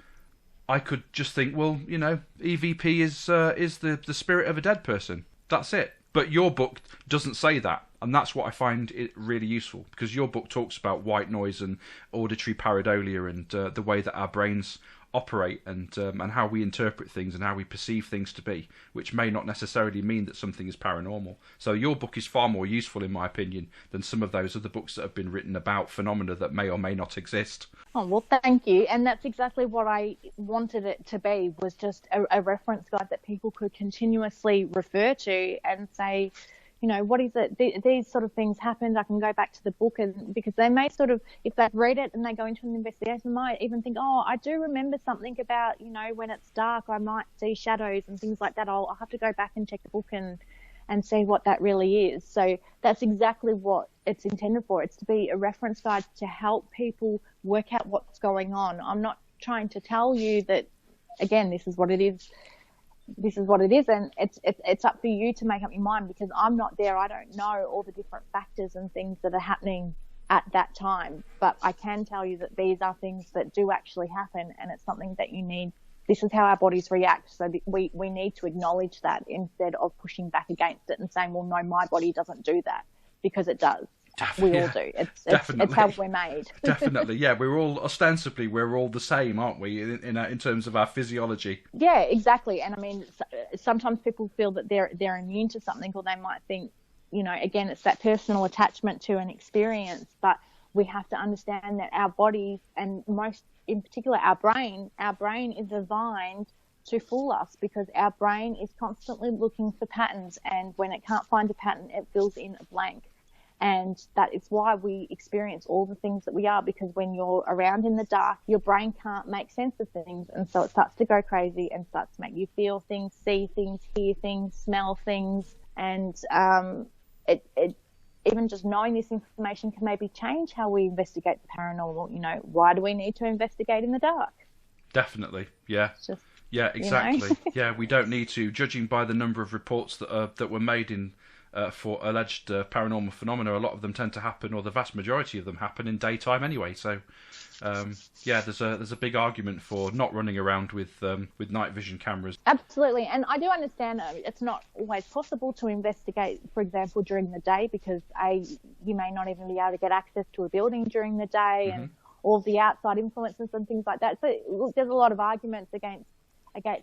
I could just think, well, you know, EVP is the spirit of a dead person. That's it. But your book doesn't say that, and that's what I find it really useful, because your book talks about white noise and auditory pareidolia and the way that our brains operate and how we interpret things and how we perceive things to be, which may not necessarily mean that something is paranormal. So your book is far more useful, in my opinion, than some of those other books that have been written about phenomena that may or may not exist. Oh, well, thank you. And that's exactly what I wanted it to be, was just a reference guide that people could continuously refer to and say, you know, what is it? These sort of things happened. I can go back to the book, and because they may sort of, if they read it and they go into an investigation, might even think, oh, I do remember something about, you know, when it's dark, I might see shadows and things like that. I'll have to go back and check the book and see what that really is. So that's exactly what it's intended for. It's to be a reference guide to help people work out what's going on. I'm not trying to tell you that, again, this is what it is. This is what it is, and it's up for you to make up your mind, because I'm not there. I don't know all the different factors and things that are happening at that time, but I can tell you that these are things that do actually happen, and it's something that you need. This is how our bodies react, so we need to acknowledge that instead of pushing back against it and saying, well, no, my body doesn't do that, because it does. We all do. It's how we're made. Definitely, yeah. We're all the same, aren't we? In terms of our physiology. Yeah, exactly. And I mean, sometimes people feel that they're immune to something, or they might think, you know, again, it's that personal attachment to an experience. But we have to understand that our bodies, and most in particular our brain is designed to fool us, because our brain is constantly looking for patterns, and when it can't find a pattern, it fills in a blank. And that is why we experience all the things that we are, because when you're around in the dark, your brain can't make sense of things. And so it starts to go crazy and starts to make you feel things, see things, hear things, smell things. And it even just knowing this information can maybe change how we investigate the paranormal. You know, why do we need to investigate in the dark? Definitely, yeah. Yeah, exactly. You know? Yeah, we don't need to, judging by the number of reports that were made in for alleged paranormal phenomena. A lot of them tend to happen, or the vast majority of them happen, in daytime anyway. So, yeah, there's a big argument for not running around with night vision cameras. Absolutely, and I do understand it's not always possible to investigate, for example, during the day, because you may not even be able to get access to a building during the day, and all of the outside influences and things like that. So there's a lot of arguments against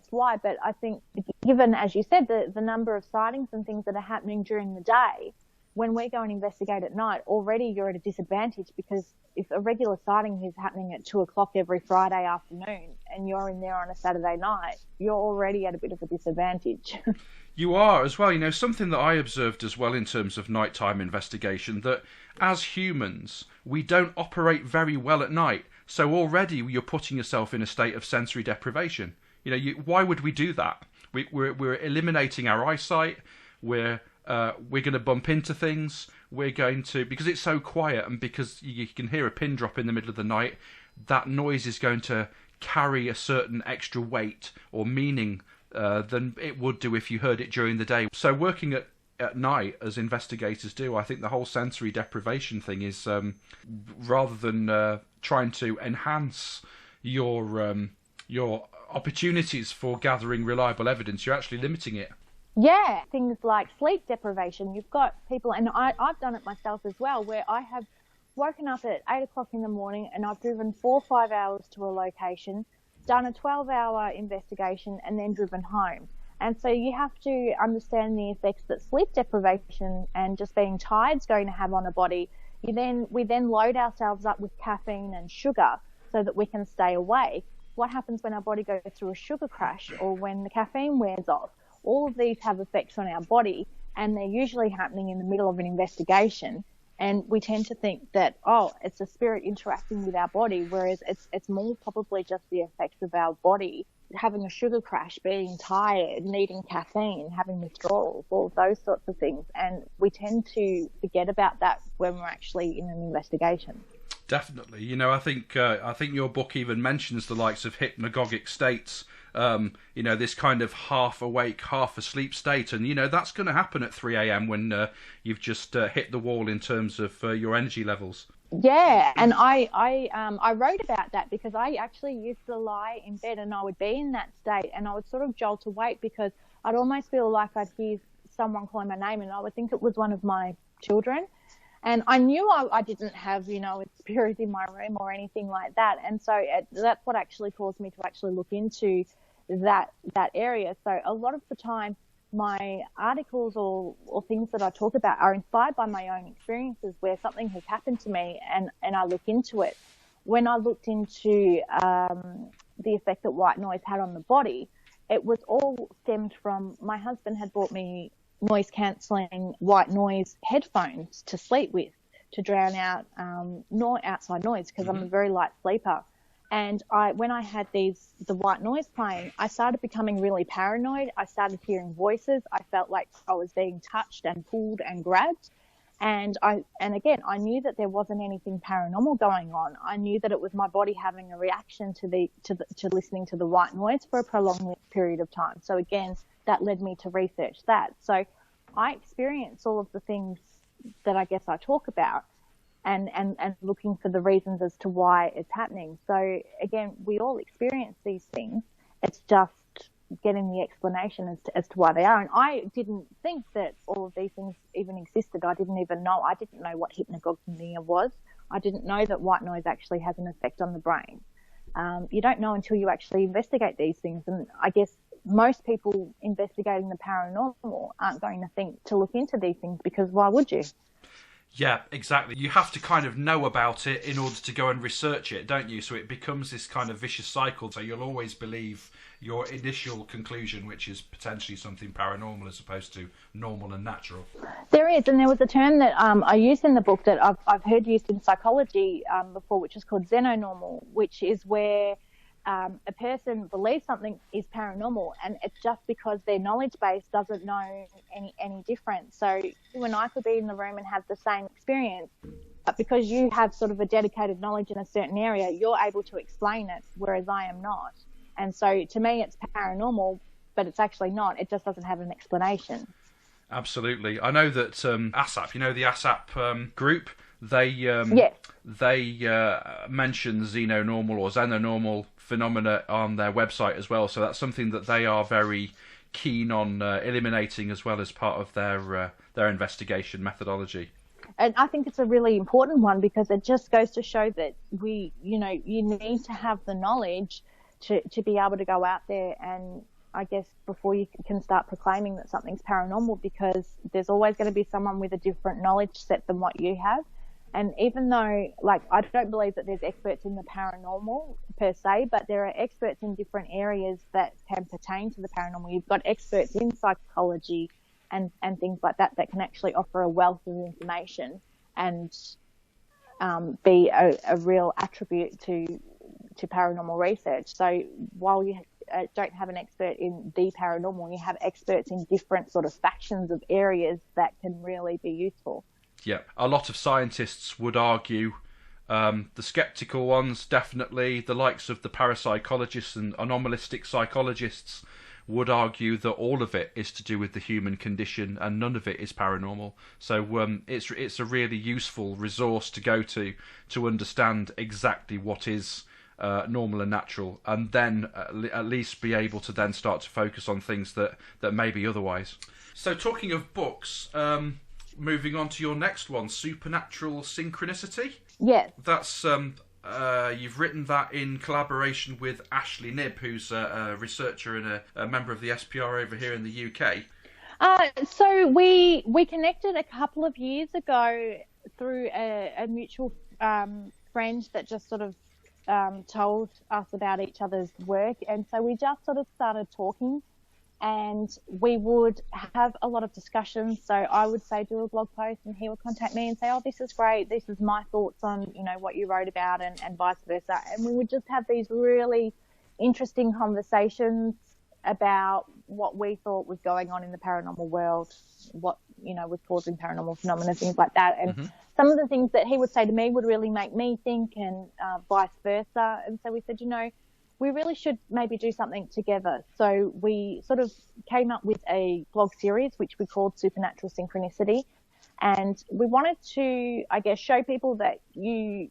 why, but I think given, as you said, the number of sightings and things that are happening during the day, when we go and investigate at night, already you're at a disadvantage, because if a regular sighting is happening at 2:00 every Friday afternoon and you're in there on a Saturday night, you're already at a bit of a disadvantage. You are as well. You know, something that I observed as well in terms of nighttime investigation, that as humans, we don't operate very well at night. So already you're putting yourself in a state of sensory deprivation. You know, why would we do that? We're eliminating our eyesight. We're going to bump into things. We're going to, because it's so quiet and because you can hear a pin drop in the middle of the night, that noise is going to carry a certain extra weight or meaning than it would do if you heard it during the day. So working at night, as investigators do, I think the whole sensory deprivation thing is, rather than trying to enhance your opportunities for gathering reliable evidence, you're actually limiting it. Yeah, things like sleep deprivation. You've got people, and I've done it myself as well, where I have woken up at 8 o'clock in the morning and I've driven 4 or 5 hours to a location, done a 12-hour investigation, and then driven home. And so you have to understand the effects that sleep deprivation and just being tired is going to have on a body. We then load ourselves up with caffeine and sugar so that we can stay awake. What happens when our body goes through a sugar crash or when the caffeine wears off? All of these have effects on our body, and they're usually happening in the middle of an investigation. And we tend to think that, oh, it's a spirit interacting with our body, whereas it's more probably just the effects of our body having a sugar crash, being tired, needing caffeine, having withdrawals, all of those sorts of things. And we tend to forget about that when we're actually in an investigation. Definitely. You know, I think your book even mentions the likes of hypnagogic states, this kind of half awake, half asleep state. And, that's going to happen at 3 a.m. when you've just hit the wall in terms of your energy levels. Yeah, and I wrote about that because I actually used to lie in bed and I would be in that state and I would sort of jolt awake because I'd almost feel like I'd hear someone calling my name and I would think it was one of my children. And I knew I didn't have, a spirit in my room or anything like that. And so that's what actually caused me to actually look into that area. So a lot of the time, my articles or things that I talk about are inspired by my own experiences where something has happened to me and I look into it. When I looked into the effect that white noise had on the body, it was all stemmed from my husband had bought me noise cancelling white noise headphones to sleep with to drown out outside noise because I'm a very light sleeper. And when I had the white noise playing, I started becoming really paranoid. I started hearing voices. I felt like I was being touched and pulled and grabbed. And again, I knew that there wasn't anything paranormal going on. I knew that it was my body having a reaction to listening to the white noise for a prolonged period of time. So again, that led me to research that. So I experienced all of the things that I guess I talk about and looking for the reasons as to why it's happening. So again, we all experience these things. It's just getting the explanation as to why they are. And I didn't think that all of these things even existed. I didn't even know. I didn't know what hypnagogia was. I didn't know that white noise actually has an effect on the brain. You don't know until you actually investigate these things. And I guess most people investigating the paranormal aren't going to think to look into these things because why would you? Yeah, exactly. You have to kind of know about it in order to go and research it, don't you? So it becomes this kind of vicious cycle. So you'll always believe your initial conclusion, which is potentially something paranormal as opposed to normal and natural. There is, and there was a term that I used in the book that I've heard used in psychology before, which is called xenonormal, which is where a person believes something is paranormal and it's just because their knowledge base doesn't know any different. So you and I could be in the room and have the same experience, but because you have sort of a dedicated knowledge in a certain area, you're able to explain it, whereas I am not. And so to me it's paranormal, but it's actually not. It just doesn't have an explanation. Absolutely. I know that ASAP, the ASAP group, they yes. They mention xenonormal or xenonormal phenomena on their website as well. So that's something that they are very keen on eliminating as well as part of their investigation methodology. And I think it's a really important one because it just goes to show that you need to have the knowledge to be able to go out there and I guess before you can start proclaiming that something's paranormal, because there's always going to be someone with a different knowledge set than what you have. And even though, I don't believe that there's experts in the paranormal per se, but there are experts in different areas that can pertain to the paranormal. You've got experts in psychology and things like that can actually offer a wealth of information and be a real attribute to paranormal research. So while you don't have an expert in the paranormal, you have experts in different sort of factions of areas that can really be useful. Yeah, a lot of scientists would argue, the skeptical ones definitely, the likes of the parapsychologists and anomalistic psychologists would argue that all of it is to do with the human condition and none of it is paranormal. So it's a really useful resource to go to understand exactly what is normal and natural, and then at least be able to then start to focus on things that maybe otherwise. So talking of books, moving on to your next one, Supernatural Synchronicity. Yes. That's you've written that in collaboration with Ashley Nibb, who's a researcher and a member of the SPR over here in the UK. So we connected a couple of years ago through a mutual friend that just sort of told us about each other's work, and so we just sort of started talking, and we would have a lot of discussions. So I would say do a blog post, and he would contact me and say, oh, this is great, this is my thoughts on, you know, what you wrote about, and vice versa. And we would just have these really interesting conversations about what we thought was going on in the paranormal world, what, you know, was causing paranormal phenomena, things like that. And some of the things that he would say to me would really make me think, and vice versa. And so we said, you know, we really should maybe do something together. So we sort of came up with a blog series, which we called Supernatural Synchronicity. And we wanted to, I guess, show people that you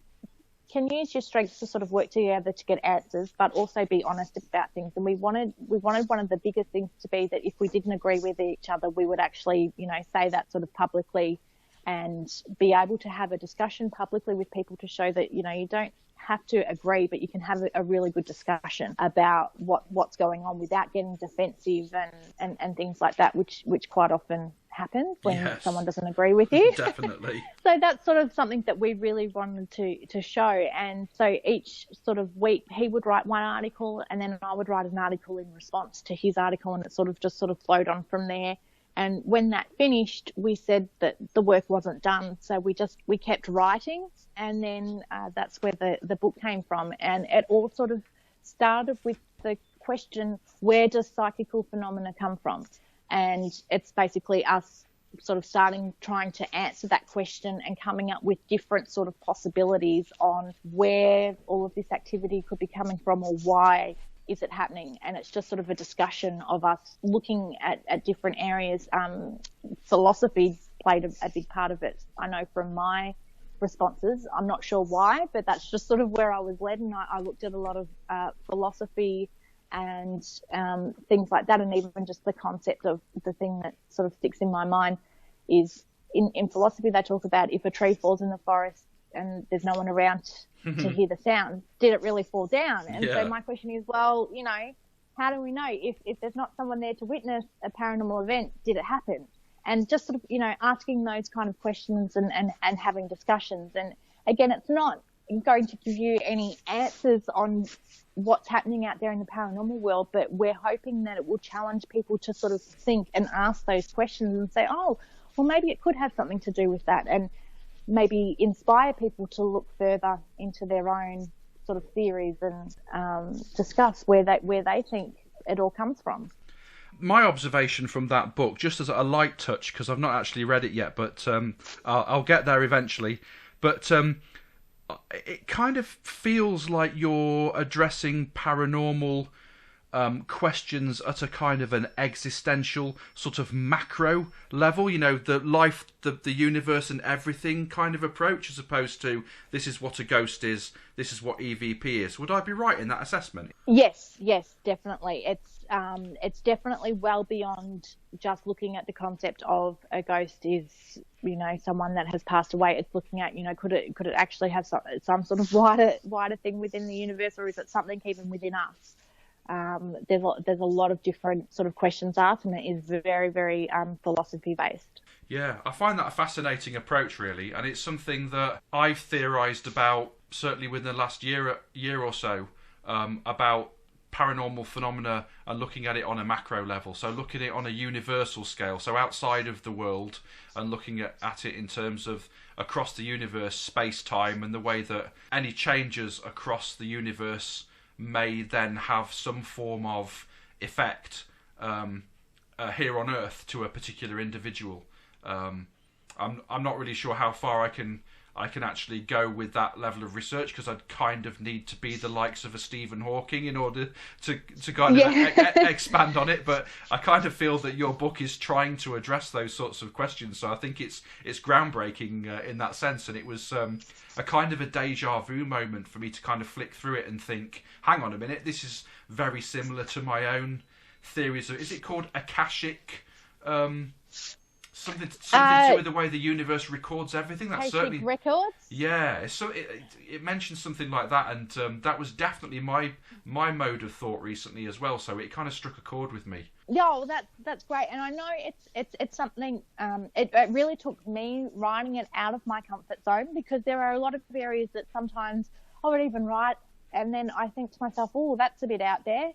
can use your strengths to sort of work together to get answers, but also be honest about things. And we wanted one of the biggest things to be that if we didn't agree with each other, we would actually, you know, say that sort of publicly and be able to have a discussion publicly with people to show that, you know, you don't have to agree, but you can have a really good discussion about what's going on without getting defensive and things like that, which quite often happens when someone doesn't agree with you. Definitely. So that's sort of something that we really wanted to show. And so each sort of week he would write one article, and then I would write an article in response to his article, and it sort of flowed on from there. And when that finished, we said that the work wasn't done, so we kept writing, and then that's where the book came from. And it all sort of started with the question, where does psychical phenomena come from? And it's basically us sort of trying to answer that question and coming up with different sort of possibilities on where all of this activity could be coming from, or why is it happening. And it's just sort of a discussion of us looking at different areas. Philosophy played a big part of it. I know from my responses, I'm not sure why, but that's just sort of where I was led. And I looked at a lot of philosophy and things like that. And even just the concept of the thing that sort of sticks in my mind is in philosophy, they talk about if a tree falls in the forest and there's no one around to hear the sound, did it really fall down? And so my question is, well, you know, how do we know if there's not someone there to witness a paranormal event, did it happen? And just sort of, you know, asking those kind of questions and having discussions. And again, it's not going to give you any answers on what's happening out there in the paranormal world, but we're hoping that it will challenge people to sort of think and ask those questions and say, oh, well, maybe it could have something to do with that, and maybe inspire people to look further into their own sort of theories and discuss where they think it all comes from. My observation from that book, just as a light touch, because I've not actually read it yet, but I'll get there eventually, but it kind of feels like you're addressing paranormal questions at a kind of an existential sort of macro level, you know, the life, the universe and everything kind of approach, as opposed to this is what a ghost is, this is what EVP is. Would I be right in that assessment? Yes, definitely. It's definitely well beyond just looking at the concept of a ghost is, you know, someone that has passed away. It's looking at, you know, could it actually have some sort of wider thing within the universe, or is it something even within us? There's a lot of different sort of questions asked, and it is very, very philosophy based. Yeah, I find that a fascinating approach, really, and it's something that I've theorised about certainly within the last year or so, about paranormal phenomena and looking at it on a macro level. So looking at it on a universal scale, so outside of the world, and looking at it in terms of across the universe, space-time, and the way that any changes across the universe may then have some form of effect here on Earth to a particular individual. I'm not really sure how far I can I can actually go with that level of research, because I'd kind of need to be the likes of a Stephen Hawking in order to kind of expand on it. But I kind of feel that your book is trying to address those sorts of questions. So I think it's groundbreaking in that sense. And it was a kind of a deja vu moment for me to kind of flick through it and think, hang on a minute, this is very similar to my own theories. Is it called Akashic? Something to do with the way the universe records everything. That's certainly records. Yeah, so it mentions something like that, and that was definitely my mode of thought recently as well. So it kind of struck a chord with me. Yeah, well, that's great, and I know it's something. It really took me writing it out of my comfort zone, because there are a lot of areas that sometimes I would even write, and then I think to myself, oh, that's a bit out there,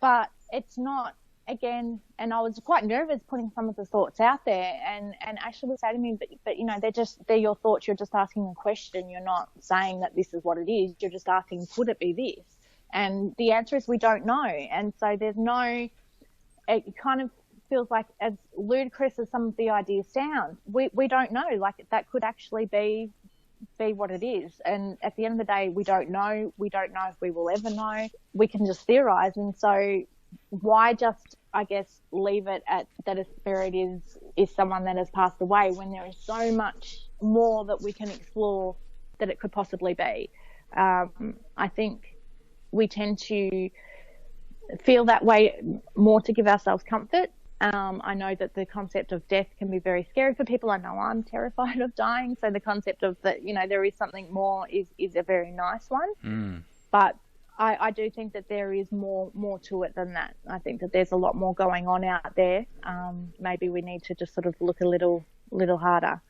but it's not. Again, and I was quite nervous putting some of the thoughts out there, and Ashley would say to me, but you know, they're your thoughts. You're just asking a question. You're not saying that this is what it is. You're just asking, could it be this? And the answer is we don't know. And so there's no. It kind of feels like, as ludicrous as some of the ideas sound, we don't know. Like, that could actually be what it is. And at the end of the day, we don't know. We don't know if we will ever know. We can just theorize. And so why just, I guess, leave it at that a spirit is someone that has passed away, when there is so much more that we can explore that it could possibly be? I think we tend to feel that way more to give ourselves comfort. I know that the concept of death can be very scary for people. I know I'm terrified of dying, so the concept of that, you know, there is something more is a very nice one. But I do think that there is more to it than that. I think that there's a lot more going on out there. Maybe we need to just sort of look a little harder.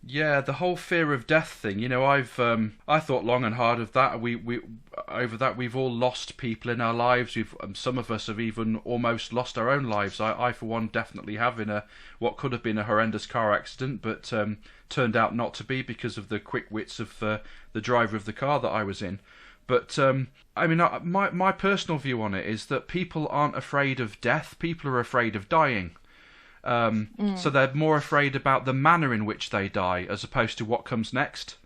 Yeah, the whole fear of death thing. You know, I thought long and hard of that. We've all lost people in our lives. Some of us have even almost lost our own lives. I for one, definitely have, in what could have been a horrendous car accident, but turned out not to be, because of the quick wits of the driver of the car that I was in. But I mean, my personal view on it is that people aren't afraid of death. People are afraid of dying. So they're more afraid about the manner in which they die, as opposed to what comes next.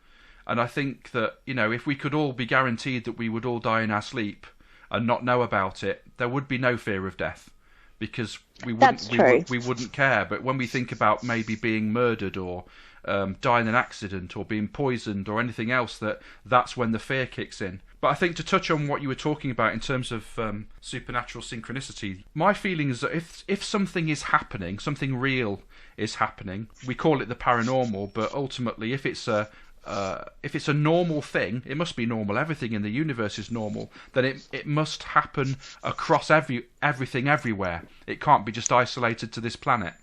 And I think that, you know, if we could all be guaranteed that we would all die in our sleep and not know about it, there would be no fear of death, because we wouldn't care. But when we think about maybe being murdered, or die in an accident, or being poisoned, or anything else, that's when the fear kicks in. But I think, to touch on what you were talking about in terms of supernatural synchronicity, my feeling is that if something is happening, something real is happening, we call it the paranormal, but ultimately, if it's a normal thing, it must be normal. Everything in the universe is normal. Then it must happen across everything everywhere. It can't be just isolated to this planet.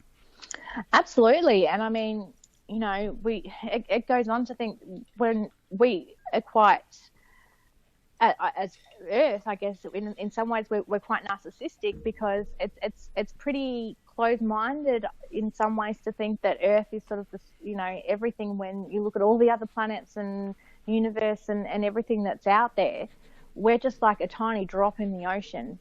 Absolutely. And I mean, you know, it goes on to think, when we are quite, as Earth, I guess, in some ways we're quite narcissistic, because it's pretty closed-minded in some ways to think that Earth is sort of this, you know, everything. When you look at all the other planets and universe and everything that's out there, we're just like a tiny drop in the ocean.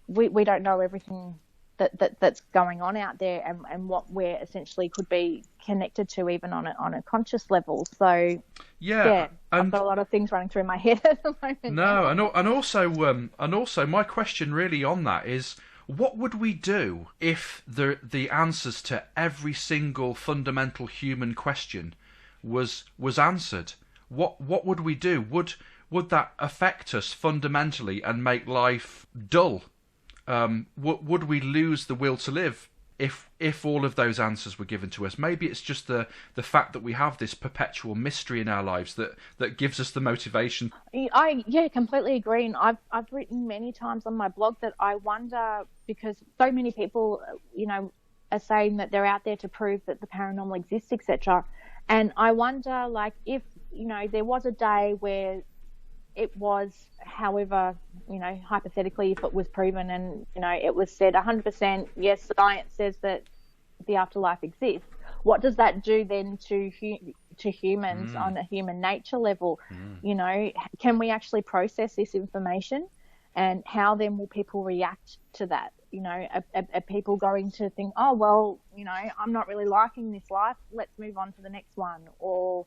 We don't know everything that's going on out there, and what we're essentially could be connected to, even on a conscious level. So yeah, I've got a lot of things running through my head at the moment. No, and also my question really on that is, what would we do if the answers to every single fundamental human question was answered? What would we do? Would that affect us fundamentally and make life dull? Would we lose the will to live if all of those answers were given to us? Maybe it's just the fact that we have this perpetual mystery in our lives that gives us the motivation. I completely agree. And I've written many times on my blog that I wonder, because so many people, you know, are saying that they're out there to prove that the paranormal exists, etc. And I wonder, like, if, you know, there was a day where it was, however, you know, hypothetically, if it was proven and, you know, it was said 100%, yes, science says that the afterlife exists, what does that do then to humans on a human nature level? You know, can we actually process this information, and how then will people react to that? You know, are people going to think, oh, well, you know, I'm not really liking this life, let's move on to the next one? Or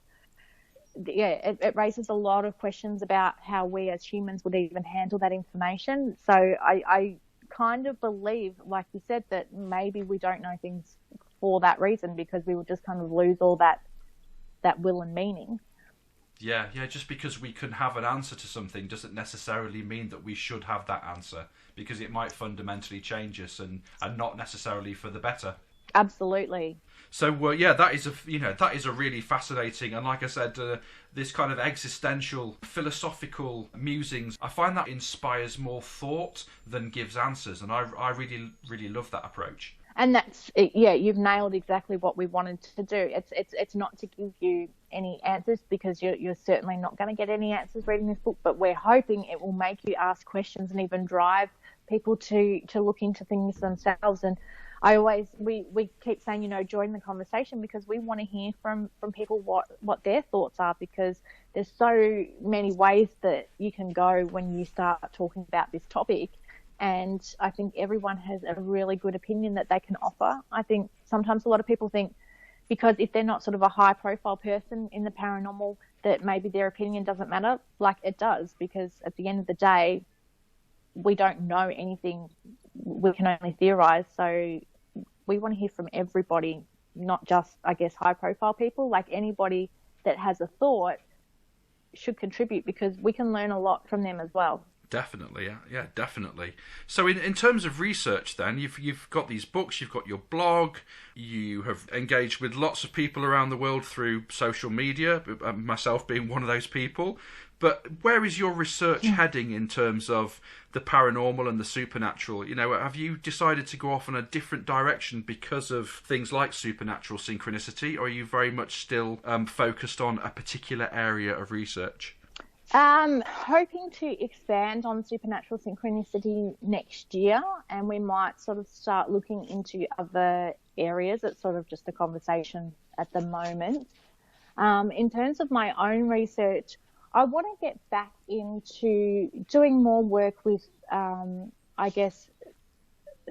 it raises a lot of questions about how we as humans would even handle that information. So I kind of believe, like you said, that maybe we don't know things for that reason, because we would just kind of lose all that will and meaning. Yeah, just because we can have an answer to something doesn't necessarily mean that we should have that answer, because it might fundamentally change us and not necessarily for the better. Absolutely. So that is a really fascinating, and like I said, this kind of existential, philosophical musings, I find that inspires more thought than gives answers, and I really, really love that approach. And that's it. Yeah, you've nailed exactly what we wanted to do. It's not to give you any answers, because you're certainly not going to get any answers reading this book, but we're hoping it will make you ask questions and even drive people to look into things themselves. And we keep saying, join the conversation, because we want to hear from people what their thoughts are, because there's so many ways that you can go when you start talking about this topic. And I think everyone has a really good opinion that they can offer. I think sometimes a lot of people think, because if they're not sort of a high profile person in the paranormal, that maybe their opinion doesn't matter. Like, it does, because at the end of the day, we don't know anything. We can only theorize. So we want to hear from everybody, not just, I guess, high profile people. Like, anybody that has a thought should contribute, because we can learn a lot from them as well. Definitely, yeah, definitely. So in terms of research then, you've got these books, you've got your blog, you have engaged with lots of people around the world through social media, myself being one of those people. But where is your research heading in terms of the paranormal and the supernatural? Have you decided to go off in a different direction because of things like supernatural synchronicity, or are you very much still focused on a particular area of research? Hoping to expand on supernatural synchronicity next year, and we might sort of start looking into other areas. It's sort of just a conversation at the moment. In terms of my own research, I want to get back into doing more work with, I guess,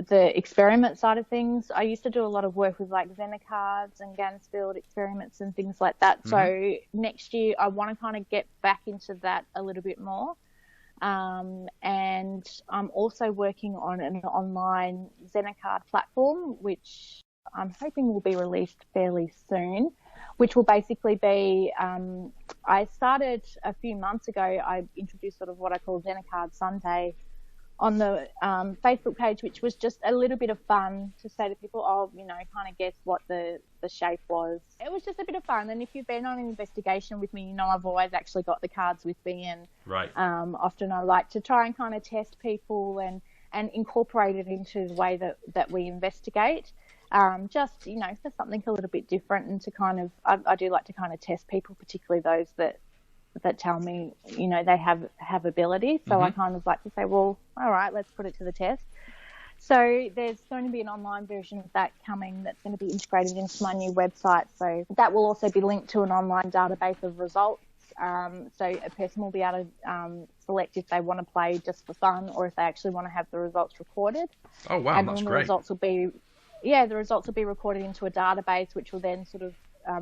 the experiment side of things. I used to do a lot of work with like Zener cards and Ganzfeld experiments and things like that. Mm-hmm. So next year I want to kind of get back into that a little bit more. And I'm also working on an online Zener card platform, which I'm hoping will be released fairly soon, which will basically be, I started a few months ago, I introduced sort of what I call Zener Card Sunday on the Facebook page, which was just a little bit of fun to say to people, kind of guess what the shape was. It was just a bit of fun. And if you've been on an investigation with me, I've always actually got the cards with me. And right. Often I like to try and kind of test people and incorporate it into the way that we investigate. Just, for something a little bit different, and to kind of, I do like to kind of test people, particularly those that tell me, they have ability. So mm-hmm. I kind of like to say, well, all right, let's put it to the test. So there's going to be an online version of that coming that's going to be integrated into my new website. So that will also be linked to an online database of results. So a person will be able to select if they want to play just for fun, or if they actually want to have the results recorded. Oh, wow, and that's great. The results will be recorded into a database, which will then sort of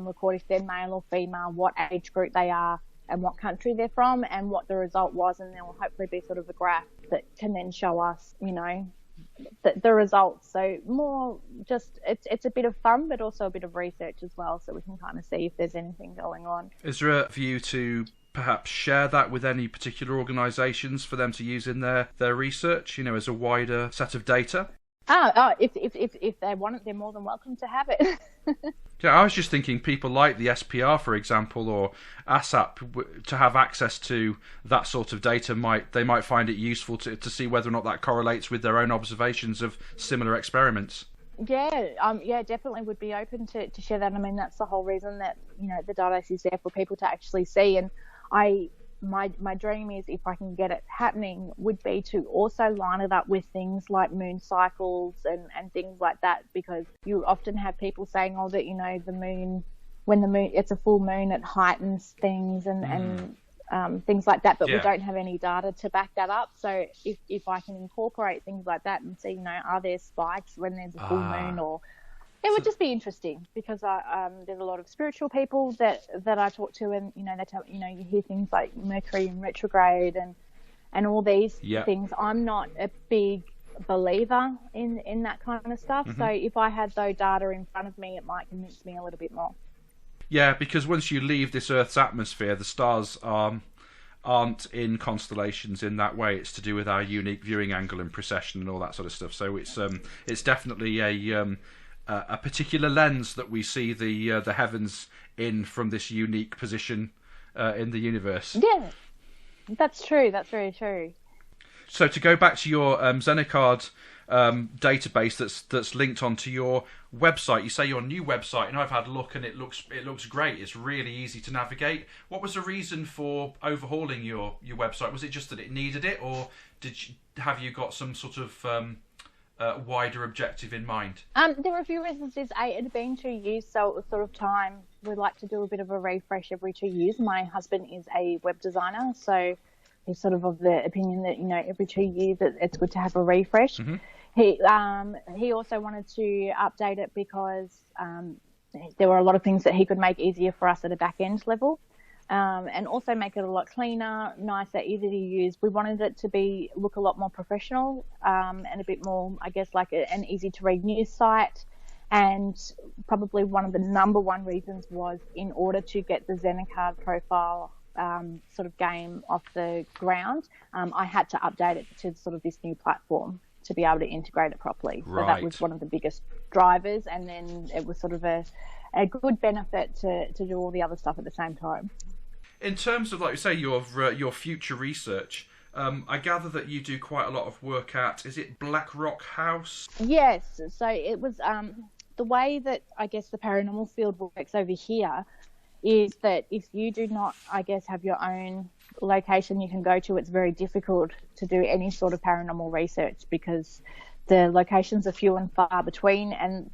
record if they're male or female, what age group they are, and what country they're from, and what the result was, and there will hopefully be sort of a graph that can then show us, the results. So more just, it's a bit of fun, but also a bit of research as well, so we can kind of see if there's anything going on. Is there a view to perhaps share that with any particular organisations for them to use in their research, as a wider set of data? If they want it, they're more than welcome to have it. Yeah, I was just thinking people like the SPR, for example, or ASAP, to have access to that sort of data, they might find it useful to see whether or not that correlates with their own observations of similar experiments. Yeah, definitely would be open to share that. I mean, that's the whole reason that, the database is there, for people to actually see. And my dream is, if I can get it happening, would be to also line it up with things like moon cycles and things like that, because you often have people saying, that, the moon, when it's a full moon, it heightens things and things like that, but we don't have any data to back that up. So if I can incorporate things like that and see, are there spikes when there's a full moon, or It would just be interesting because there's a lot of spiritual people that I talk to, and they tell you hear things like Mercury in retrograde and all these things. I'm not a big believer in that kind of stuff. So if I had though data in front of me, it might convince me a little bit more. Yeah, because once you leave this Earth's atmosphere, the stars aren't in constellations in that way. It's to do with our unique viewing angle and precession and all that sort of stuff. So it's definitely a particular lens that we see the heavens in from this unique position in the universe. Yeah, that's true. That's very true. So to go back to your Zenocard database that's linked onto your website, you say your new website, and I've had a look and it looks great. It's really easy to navigate. What was the reason for overhauling your website? Was it just that it needed it, or have you got some sort of wider objective in mind? There were a few reasons. It had been 2 years, so it was sort of time. We like to do a bit of a refresh every 2 years. My husband is a web designer, so he's sort of the opinion that every 2 years it's good to have a refresh. He also wanted to update it because there were a lot of things that he could make easier for us at a back end level, and also make it a lot cleaner, nicer, easy to use. We wanted it to look a lot more professional, and a bit more, I guess, like an easy to read news site. And probably one of the number one reasons was in order to get the Zenocard profile sort of game off the ground, I had to update it to sort of this new platform to be able to integrate it properly. So that was one of the biggest drivers, and then it was sort of a good benefit to do all the other stuff at the same time. In terms of, like you say, your future research, I gather that you do quite a lot of work at, is it Black Rock House? Yes, so it was the way that I guess the paranormal field works over here is that if you do not, I guess, have your own location you can go to, it's very difficult to do any sort of paranormal research because the locations are few and far between, and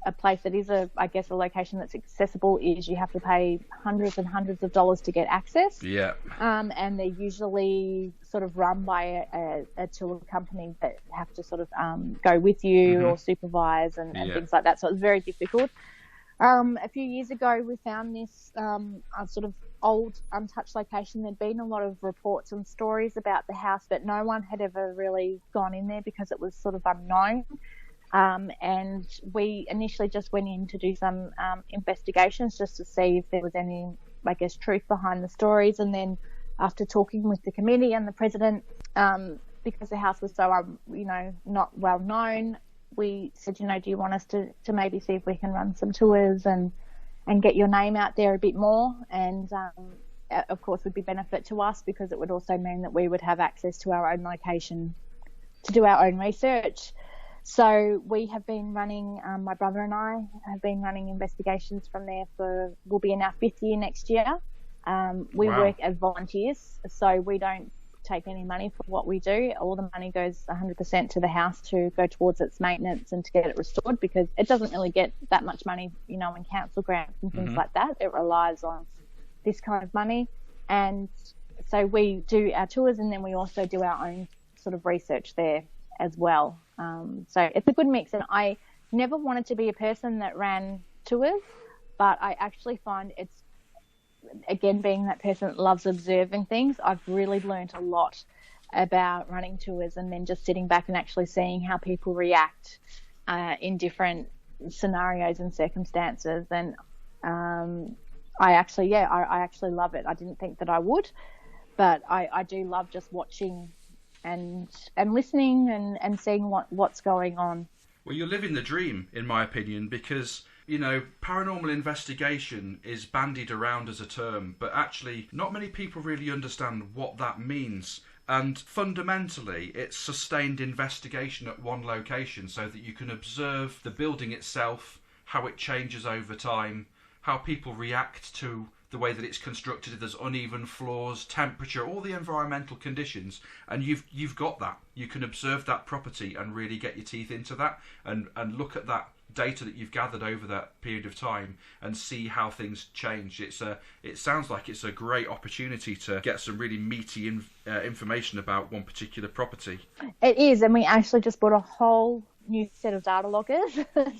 a place that is a location that's accessible is you have to pay hundreds and hundreds of dollars to get access. Yeah. And they're usually sort of run by a tour company that have to sort of go with you or supervise and things like that. So it's very difficult. A few years ago, we found this sort of old, untouched location. There'd been a lot of reports and stories about the house, but no one had ever really gone in there because it was sort of unknown. And we initially just went in to do some investigations just to see if there was any, I guess, truth behind the stories. And then after talking with the committee and the president, because the house was so, not well known, we said, do you want us to maybe see if we can run some tours and get your name out there a bit more? And of course would be benefit to us because it would also mean that we would have access to our own location to do our own research. So we have been running, my brother and I have been running investigations from there we'll be in our 5th year next year. We work as volunteers, so we don't take any money for what we do. All the money goes 100% to the house to go towards its maintenance and to get it restored, because it doesn't really get that much money, in council grants and things like that. It relies on this kind of money. And so we do our tours, and then we also do our own sort of research there as well. So it's a good mix. And I never wanted to be a person that ran tours, but I actually find it's, again, being that person that loves observing things, I've really learned a lot about running tours and then just sitting back and actually seeing how people react in different scenarios and circumstances. And I actually love it. I didn't think that I would, but I do love just watching and listening and seeing what's going on. Well, you're living the dream, in my opinion, because paranormal investigation is bandied around as a term, but actually not many people really understand what that means. And fundamentally, it's sustained investigation at one location so that you can observe the building itself, how it changes over time, how people react to the way that it's constructed, if there's uneven floors, temperature, all the environmental conditions, and you've got that. You can observe that property and really get your teeth into that and look at that data that you've gathered over that period of time and see how things change. It sounds like it's a great opportunity to get some really meaty information about one particular property. It is, and we actually just bought a whole new set of data loggers.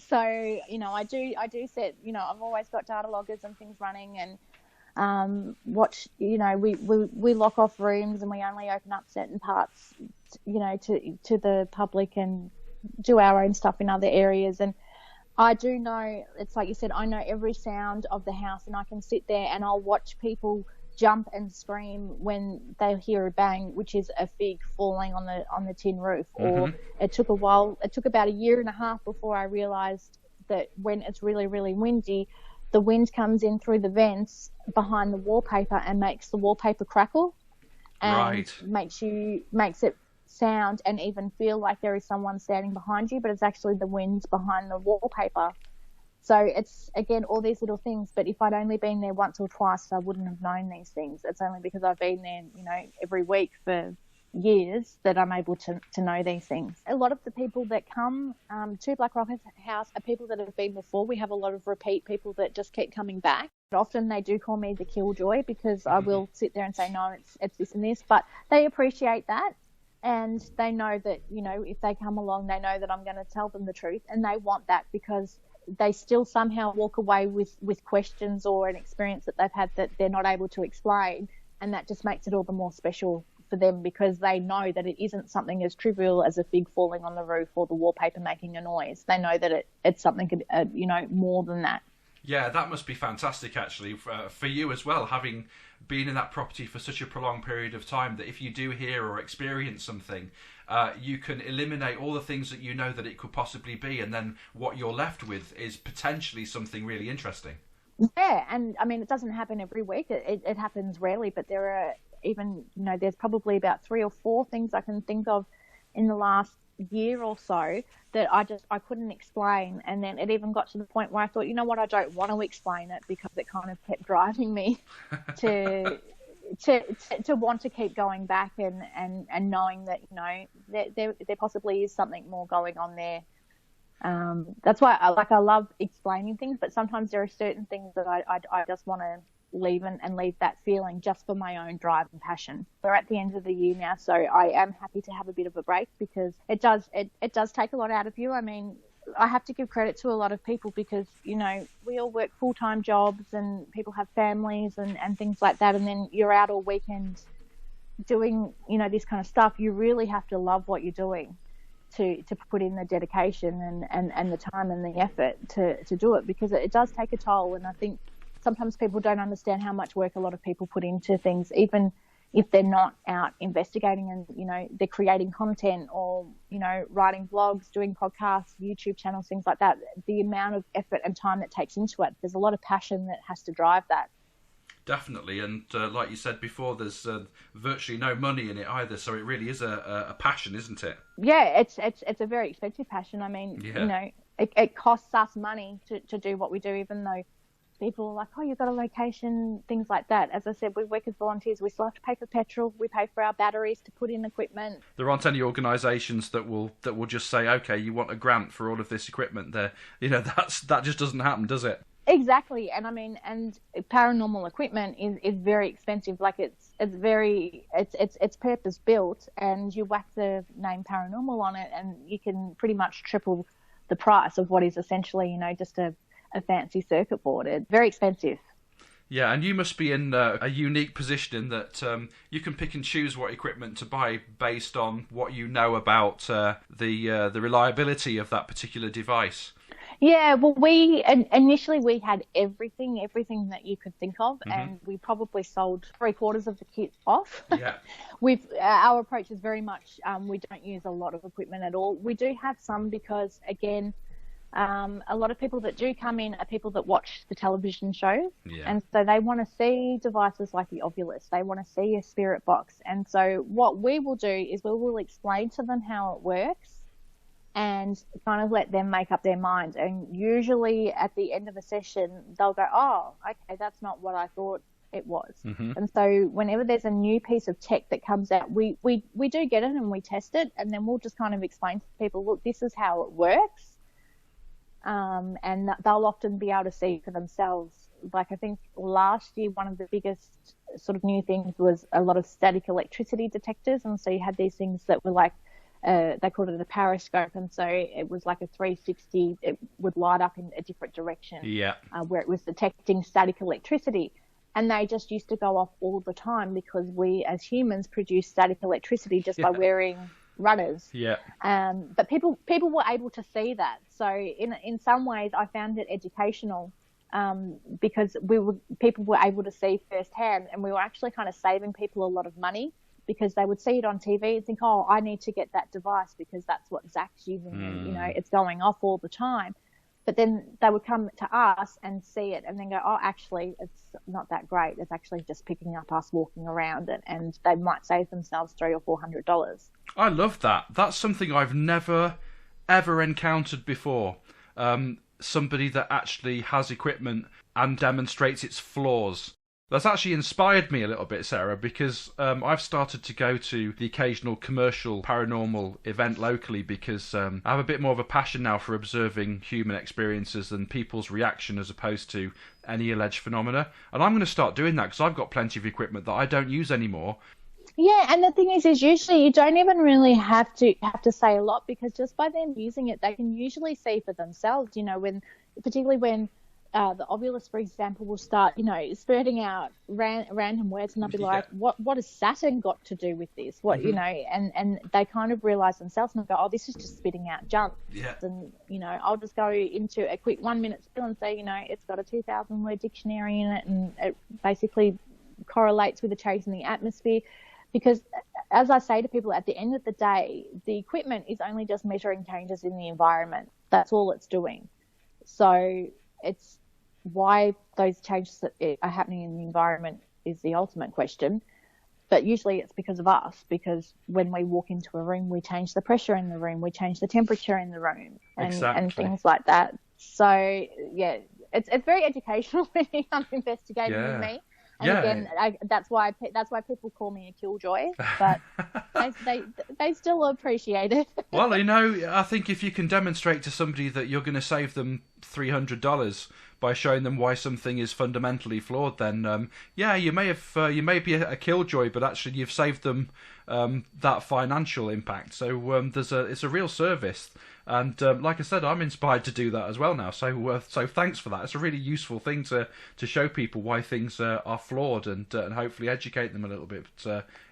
So, I do set, I've always got data loggers and things running, and watch, we lock off rooms and we only open up certain parts, to the public, and do our own stuff in other areas. And I do know, it's like you said, I know every sound of the house, and I can sit there and I'll watch people jump and scream when they hear a bang, which is a fig falling on the tin roof. Or it took a while, it took about 1.5 years before I realized that when it's really, really windy, the wind comes in through the vents behind the wallpaper and makes the wallpaper crackle, and makes it sound and even feel like there is someone standing behind you, but it's actually the wind behind the wallpaper. So it's, again, all these little things. But if I'd only been there once or twice, I wouldn't have known these things. It's only because I've been there, every week for years that I'm able to know these things. A lot of the people that come to Black Rock House are people that have been before. We have a lot of repeat people that just keep coming back. But often they do call me the killjoy, because I will sit there and say, no, it's this and this. But they appreciate that. And they know that, if they come along, they know that I'm going to tell them the truth. And they want that, because they still somehow walk away with questions or an experience that they've had that they're not able to explain. And that just makes it all the more special for them, because they know that it isn't something as trivial as a fig falling on the roof or the wallpaper making a noise. They know that it's something, more than that. Yeah, that must be fantastic, actually, for you as well, having been in that property for such a prolonged period of time, that if you do hear or experience something, you can eliminate all the things that you know that it could possibly be, and then what you're left with is potentially something really interesting. Yeah, and I mean, it doesn't happen every week. It happens rarely, but there are even, there's probably about 3 or 4 things I can think of in the last year or so that I couldn't explain. And then it even got to the point where I thought, you know what, I don't want to explain it, because it kind of kept driving me to want to keep going back and knowing that, there possibly is something more going on there. That's why I love explaining things, but sometimes there are certain things that I just want to leave and leave that feeling just for my own drive and passion. We're at the end of the year now, so I am happy to have a bit of a break, because it does take a lot out of you. I mean, I have to give credit to a lot of people, because, we all work full-time jobs and people have families and things like that, and then you're out all weekend doing, this kind of stuff. You really have to love what you're doing to put in the dedication and the time and the effort to do it, because it does take a toll. And I think sometimes people don't understand how much work a lot of people put into things, even if they're not out investigating and, they're creating content or, writing blogs, doing podcasts, YouTube channels, things like that. The amount of effort and time that takes into it, there's a lot of passion that has to drive that. Definitely, and like you said before, there's virtually no money in it either, so it really is a passion, isn't it? Yeah, it's a very expensive passion. I mean, it costs us money to do what we do, even though people are like, oh, you've got a location, things like that. As I said, we work as volunteers. We still have to pay for petrol. We pay for our batteries to put in equipment. There aren't any organisations that will just say, okay, you want a grant for all of this equipment. There, that just doesn't happen, does it? Exactly, and I mean, and paranormal equipment is very expensive. Like it's purpose built, and you whack the name paranormal on it, and you can pretty much triple the price of what is essentially, just a fancy circuit board. It's very expensive. Yeah, and you must be in a unique position in that you can pick and choose what equipment to buy based on what you know about the reliability of that particular device. Yeah, well, initially we had everything that you could think of, and we probably sold 3/4 of the kit off. Yeah, our approach is very much we don't use a lot of equipment at all. We do have some because, again, a lot of people that do come in are people that watch the television shows, and so they want to see devices like the Ovilus. They want to see a spirit box, and so what we will do is we will explain to them how it works and kind of let them make up their mind. And usually at the end of a session, they'll go, oh, okay, that's not what I thought it was. And so whenever there's a new piece of tech that comes out, we do get it and we test it, and then we'll just kind of explain to people, look, this is how it works. And they'll often be able to see for themselves. Like, I think last year, one of the biggest sort of new things was a lot of static electricity detectors. And so you had these things that were like they called it a periscope, and so it was like a 360. It would light up in a different direction. Yeah. Where it was detecting static electricity, and they just used to go off all the time because we as humans produce static electricity just by wearing runners. Yeah. But people were able to see that. So in some ways, I found it educational. Because people were able to see firsthand, and we were actually kind of saving people a lot of money because they would see it on TV and think, oh, I need to get that device because that's what Zach's using, and, you know, it's going off all the time. But then they would come to us and see it and then go, oh, actually, it's not that great. It's actually just picking up us walking around it, and they might save themselves $300 or $400. I love that. That's something I've never, ever encountered before. Somebody that actually has equipment and demonstrates its flaws. That's actually inspired me a little bit, Sarah, because I've started to go to the occasional commercial paranormal event locally because I have a bit more of a passion now for observing human experiences and people's reaction as opposed to any alleged phenomena. And I'm going to start doing that because I've got plenty of equipment that I don't use anymore. Yeah, and the thing is usually you don't even really have to say a lot because just by them using it, they can usually see for themselves. You know, particularly when the ovulus, for example, will start, you know, spurting out random words, and they'll be like, "What has Saturn got to do with this?" What you know, and they kind of realize themselves and go, "Oh, this is just spitting out junk." Yeah. And you know, I'll just go into a quick 1 minute spiel and say, you know, it's got a 2,000 word dictionary in it, and it basically correlates with the change in the atmosphere. Because, as I say to people, at the end of the day, the equipment is only just measuring changes in the environment. That's all it's doing. So it's why those changes that are happening in the environment is the ultimate question. But usually it's because of us, because when we walk into a room, we change the pressure in the room, we change the temperature in the room, and things like that. So, yeah, it's very educational when you come investigating with me. And again, that's why people call me a killjoy, but they still appreciate it. Well, you know, I think if you can demonstrate to somebody that you're going to save them $300 by showing them why something is fundamentally flawed, then you may be a killjoy, but actually you've saved them that financial impact. So it's a real service. And like I said, I'm inspired to do that as well now. So thanks for that. It's a really useful thing to show people why things are flawed and hopefully educate them a little bit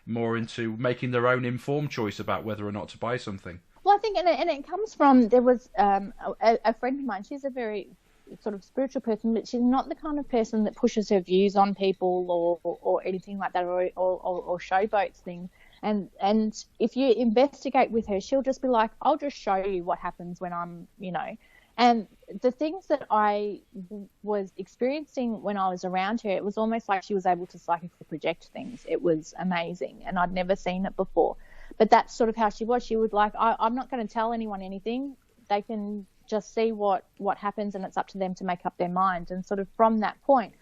more into making their own informed choice about whether or not to buy something. Well, I think, and it comes from, there was a friend of mine. She's a very sort of spiritual person, but she's not the kind of person that pushes her views on people or anything like that, or showboats things. And if you investigate with her, she'll just be like, I'll just show you what happens when I'm, you know. And the things that I was experiencing when I was around her, it was almost like she was able to psychically project things. It was amazing, and I'd never seen it before. But that's sort of how she was. She would like, I'm not going to tell anyone anything. They can just see what happens, and it's up to them to make up their mind. And sort of from that point,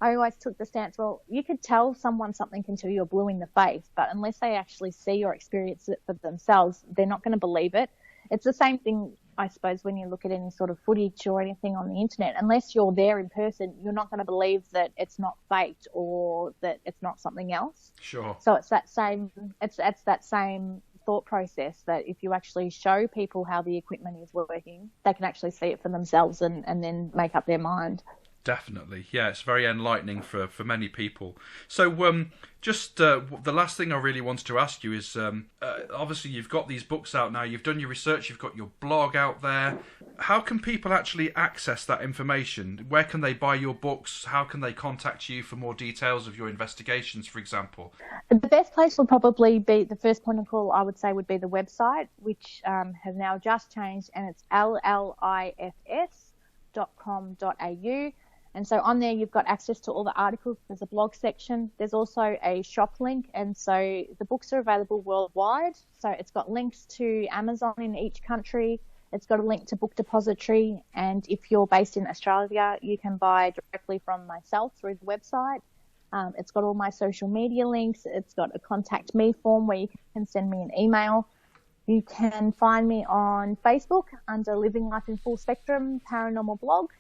I always took the stance, well, you could tell someone something until you're blue in the face, but unless they actually see or experience it for themselves, they're not going to believe it. It's the same thing, I suppose, when you look at any sort of footage or anything on the internet. Unless you're there in person, you're not going to believe that it's not faked or that it's not something else. Sure. So it's that same thought process that if you actually show people how the equipment is working, they can actually see it for themselves and then make up their mind. Definitely, yeah, it's very enlightening for many people. So just the last thing I really wanted to ask you is, obviously you've got these books out now, you've done your research, you've got your blog out there. How can people actually access that information? Where can they buy your books? How can they contact you for more details of your investigations, for example? The best place would probably be, the first point of call, I would say, would be the website, which has now just changed, and it's llifs.com.au. And so on there, you've got access to all the articles. There's a blog section. There's also a shop link. And so the books are available worldwide. So it's got links to Amazon in each country. It's got a link to Book Depository. And if you're based in Australia, you can buy directly from myself through the website. It's got all my social media links. It's got a contact me form where you can send me an email. You can find me on Facebook under Living Life in Full Spectrum Paranormal Blog.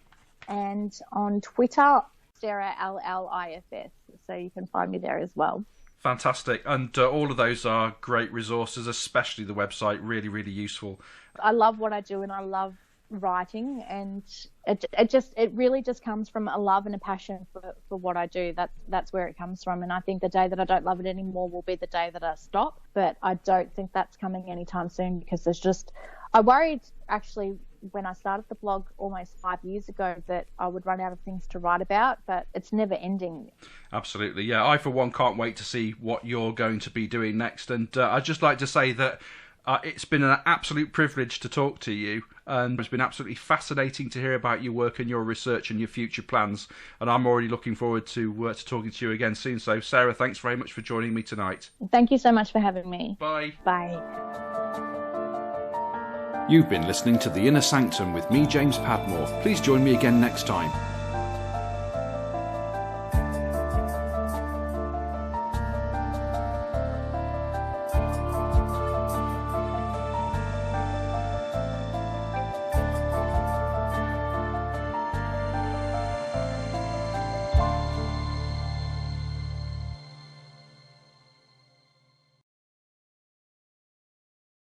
And on Twitter, Sarah LLIFS, so you can find me there as well. Fantastic. And all of those are great resources, especially the website. Really, really useful. I love what I do, and I love writing, and it really just comes from a love and a passion for what I do. That's where it comes from. And I think the day that I don't love it anymore will be the day that I stop. But I don't think that's coming anytime soon, because I worried actually when I started the blog almost 5 years ago that I would run out of things to write about, but it's never ending. Absolutely. Yeah, I for one can't wait to see what you're going to be doing next. And I'd just like to say that it's been an absolute privilege to talk to you, and it's been absolutely fascinating to hear about your work and your research and your future plans, and I'm already looking forward to talking to you again soon. So Sarah, thanks very much for joining me tonight. Thank you so much for having me. Bye. Bye. You've been listening to The Inner Sanctum with me, James Padmore. Please join me again next time.